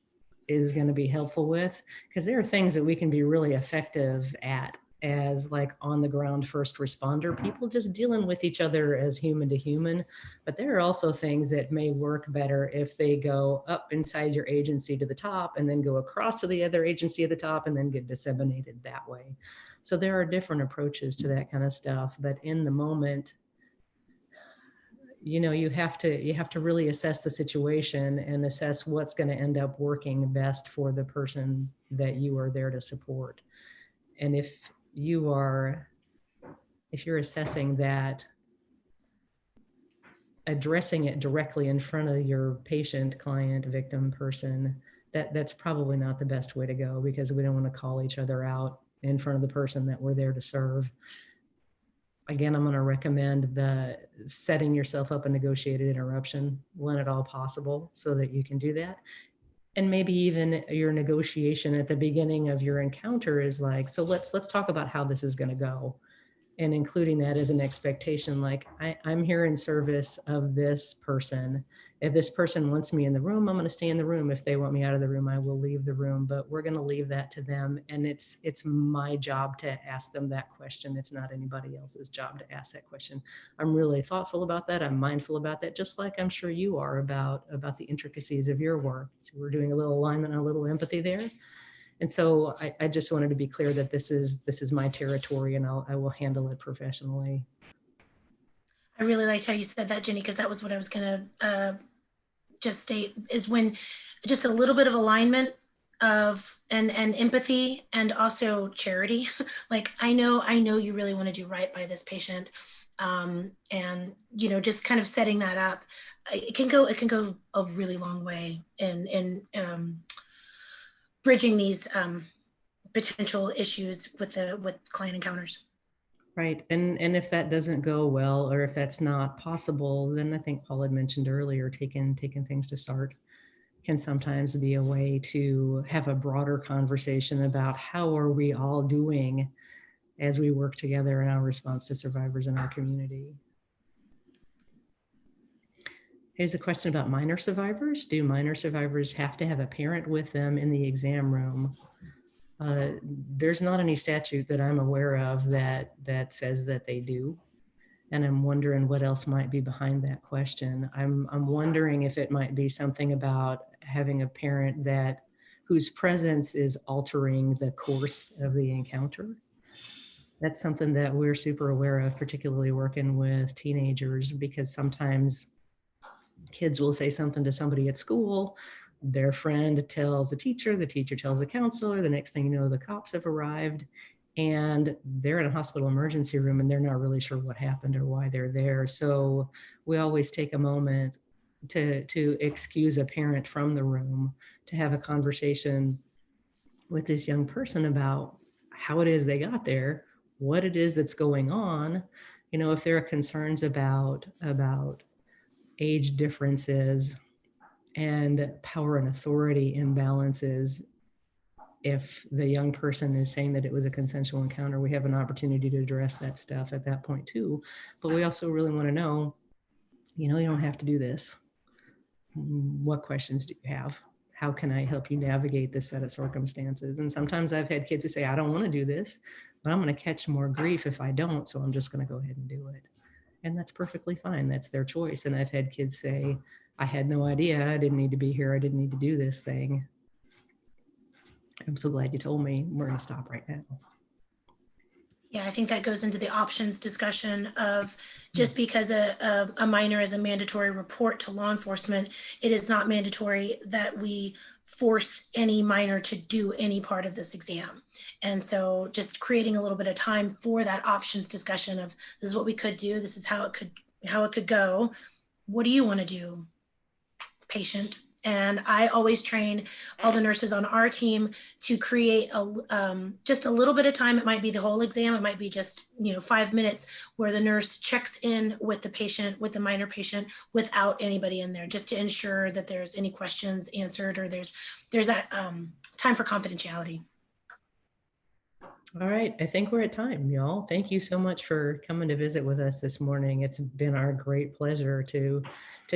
is going to be helpful with, because there are things that we can be really effective at as like on the ground first responder people just dealing with each other as human to human. But there are also things that may work better if they go up inside your agency to the top and then go across to the other agency at the top and then get disseminated that way. So there are different approaches to that kind of stuff. But in the moment, you have to really assess the situation and assess what's going to end up working best for the person that you are there to support. And if you're assessing that addressing it directly in front of your patient, client, victim, person, that's probably not the best way to go, because we don't want to call each other out in front of the person that we're there to serve. Again, I'm going to recommend the setting yourself up a negotiated interruption when at all possible so that you can do that. And maybe even your negotiation at the beginning of your encounter is like, so let's talk about how this is going to go. And including that as an expectation, like I'm here in service of this person. If this person wants me in the room, I'm going to stay in the room. If they want me out of the room, I will leave the room, but we're going to leave that to them. And it's my job to ask them that question. It's not anybody else's job to ask that question. I'm really thoughtful about that. I'm mindful about that, just like I'm sure you are about the intricacies of your work. So we're doing a little alignment and a little empathy there. And so I just wanted to be clear that this is my territory, and I will handle it professionally. I really liked how you said that, Jenny, because that was what I was going to just state, is when just a little bit of alignment of and empathy and also charity. Like, I know you really want to do right by this patient. And just kind of setting that up, it can go a really long way in bridging these potential issues with client encounters. Right. And if that doesn't go well, or if that's not possible, then I think Paul had mentioned earlier, taking things to SART can sometimes be a way to have a broader conversation about how are we all doing as we work together in our response to survivors in our community. Here's a question about minor survivors. Do minor survivors have to have a parent with them in the exam room? There's not any statute that I'm aware of that says that they do. And I'm wondering what else might be behind that question. I'm wondering if it might be something about having a parent whose presence is altering the course of the encounter. That's something that we're super aware of, particularly working with teenagers, because sometimes kids will say something to somebody at school, their friend tells the teacher tells the counselor, the next thing you know, the cops have arrived, and they're in a hospital emergency room and they're not really sure what happened or why they're there. So we always take a moment to excuse a parent from the room to have a conversation with this young person about how it is they got there, what it is that's going on. If there are concerns about age differences and power and authority imbalances, if the young person is saying that it was a consensual encounter, we have an opportunity to address that stuff at that point too. But we also really want to know, you don't have to do this. What questions do you have? How can I help you navigate this set of circumstances? And sometimes I've had kids who say, I don't want to do this, but I'm going to catch more grief if I don't, so I'm just going to go ahead and do it. And that's perfectly fine. That's their choice. And I've had kids say, I had no idea. I didn't need to be here. I didn't need to do this thing. I'm so glad you told me. We're going to stop right now. Yeah, I think that goes into the options discussion of just because a minor is a mandatory report to law enforcement, it is not mandatory that we force any minor to do any part of this exam. And so just creating a little bit of time for that options discussion of, this is what we could do, this is how it could go. What do you want to do, patient? And I always train all the nurses on our team to create just a little bit of time. It might be the whole exam. It might be just 5 minutes where the nurse checks in with the patient, with the minor patient, without anybody in there, just to ensure that there's any questions answered, or there's that time for confidentiality. All right, I think we're at time, y'all. Thank you so much for coming to visit with us this morning. It's been our great pleasure to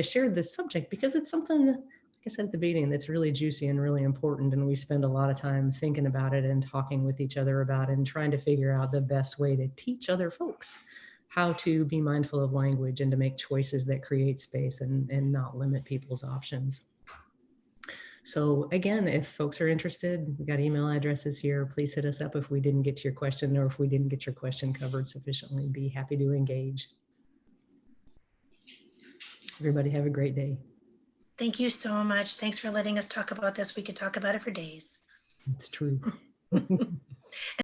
share this subject, because it's something, like I said at the beginning, that's really juicy and really important. And we spend a lot of time thinking about it and talking with each other about it and trying to figure out the best way to teach other folks how to be mindful of language and to make choices that create space and not limit people's options. So again, if folks are interested, we've got email addresses here. Please hit us up if we didn't get to your question or if we didn't get your question covered sufficiently. Be happy to engage. Everybody have a great day. Thank you so much. Thanks for letting us talk about this. We could talk about it for days. It's true.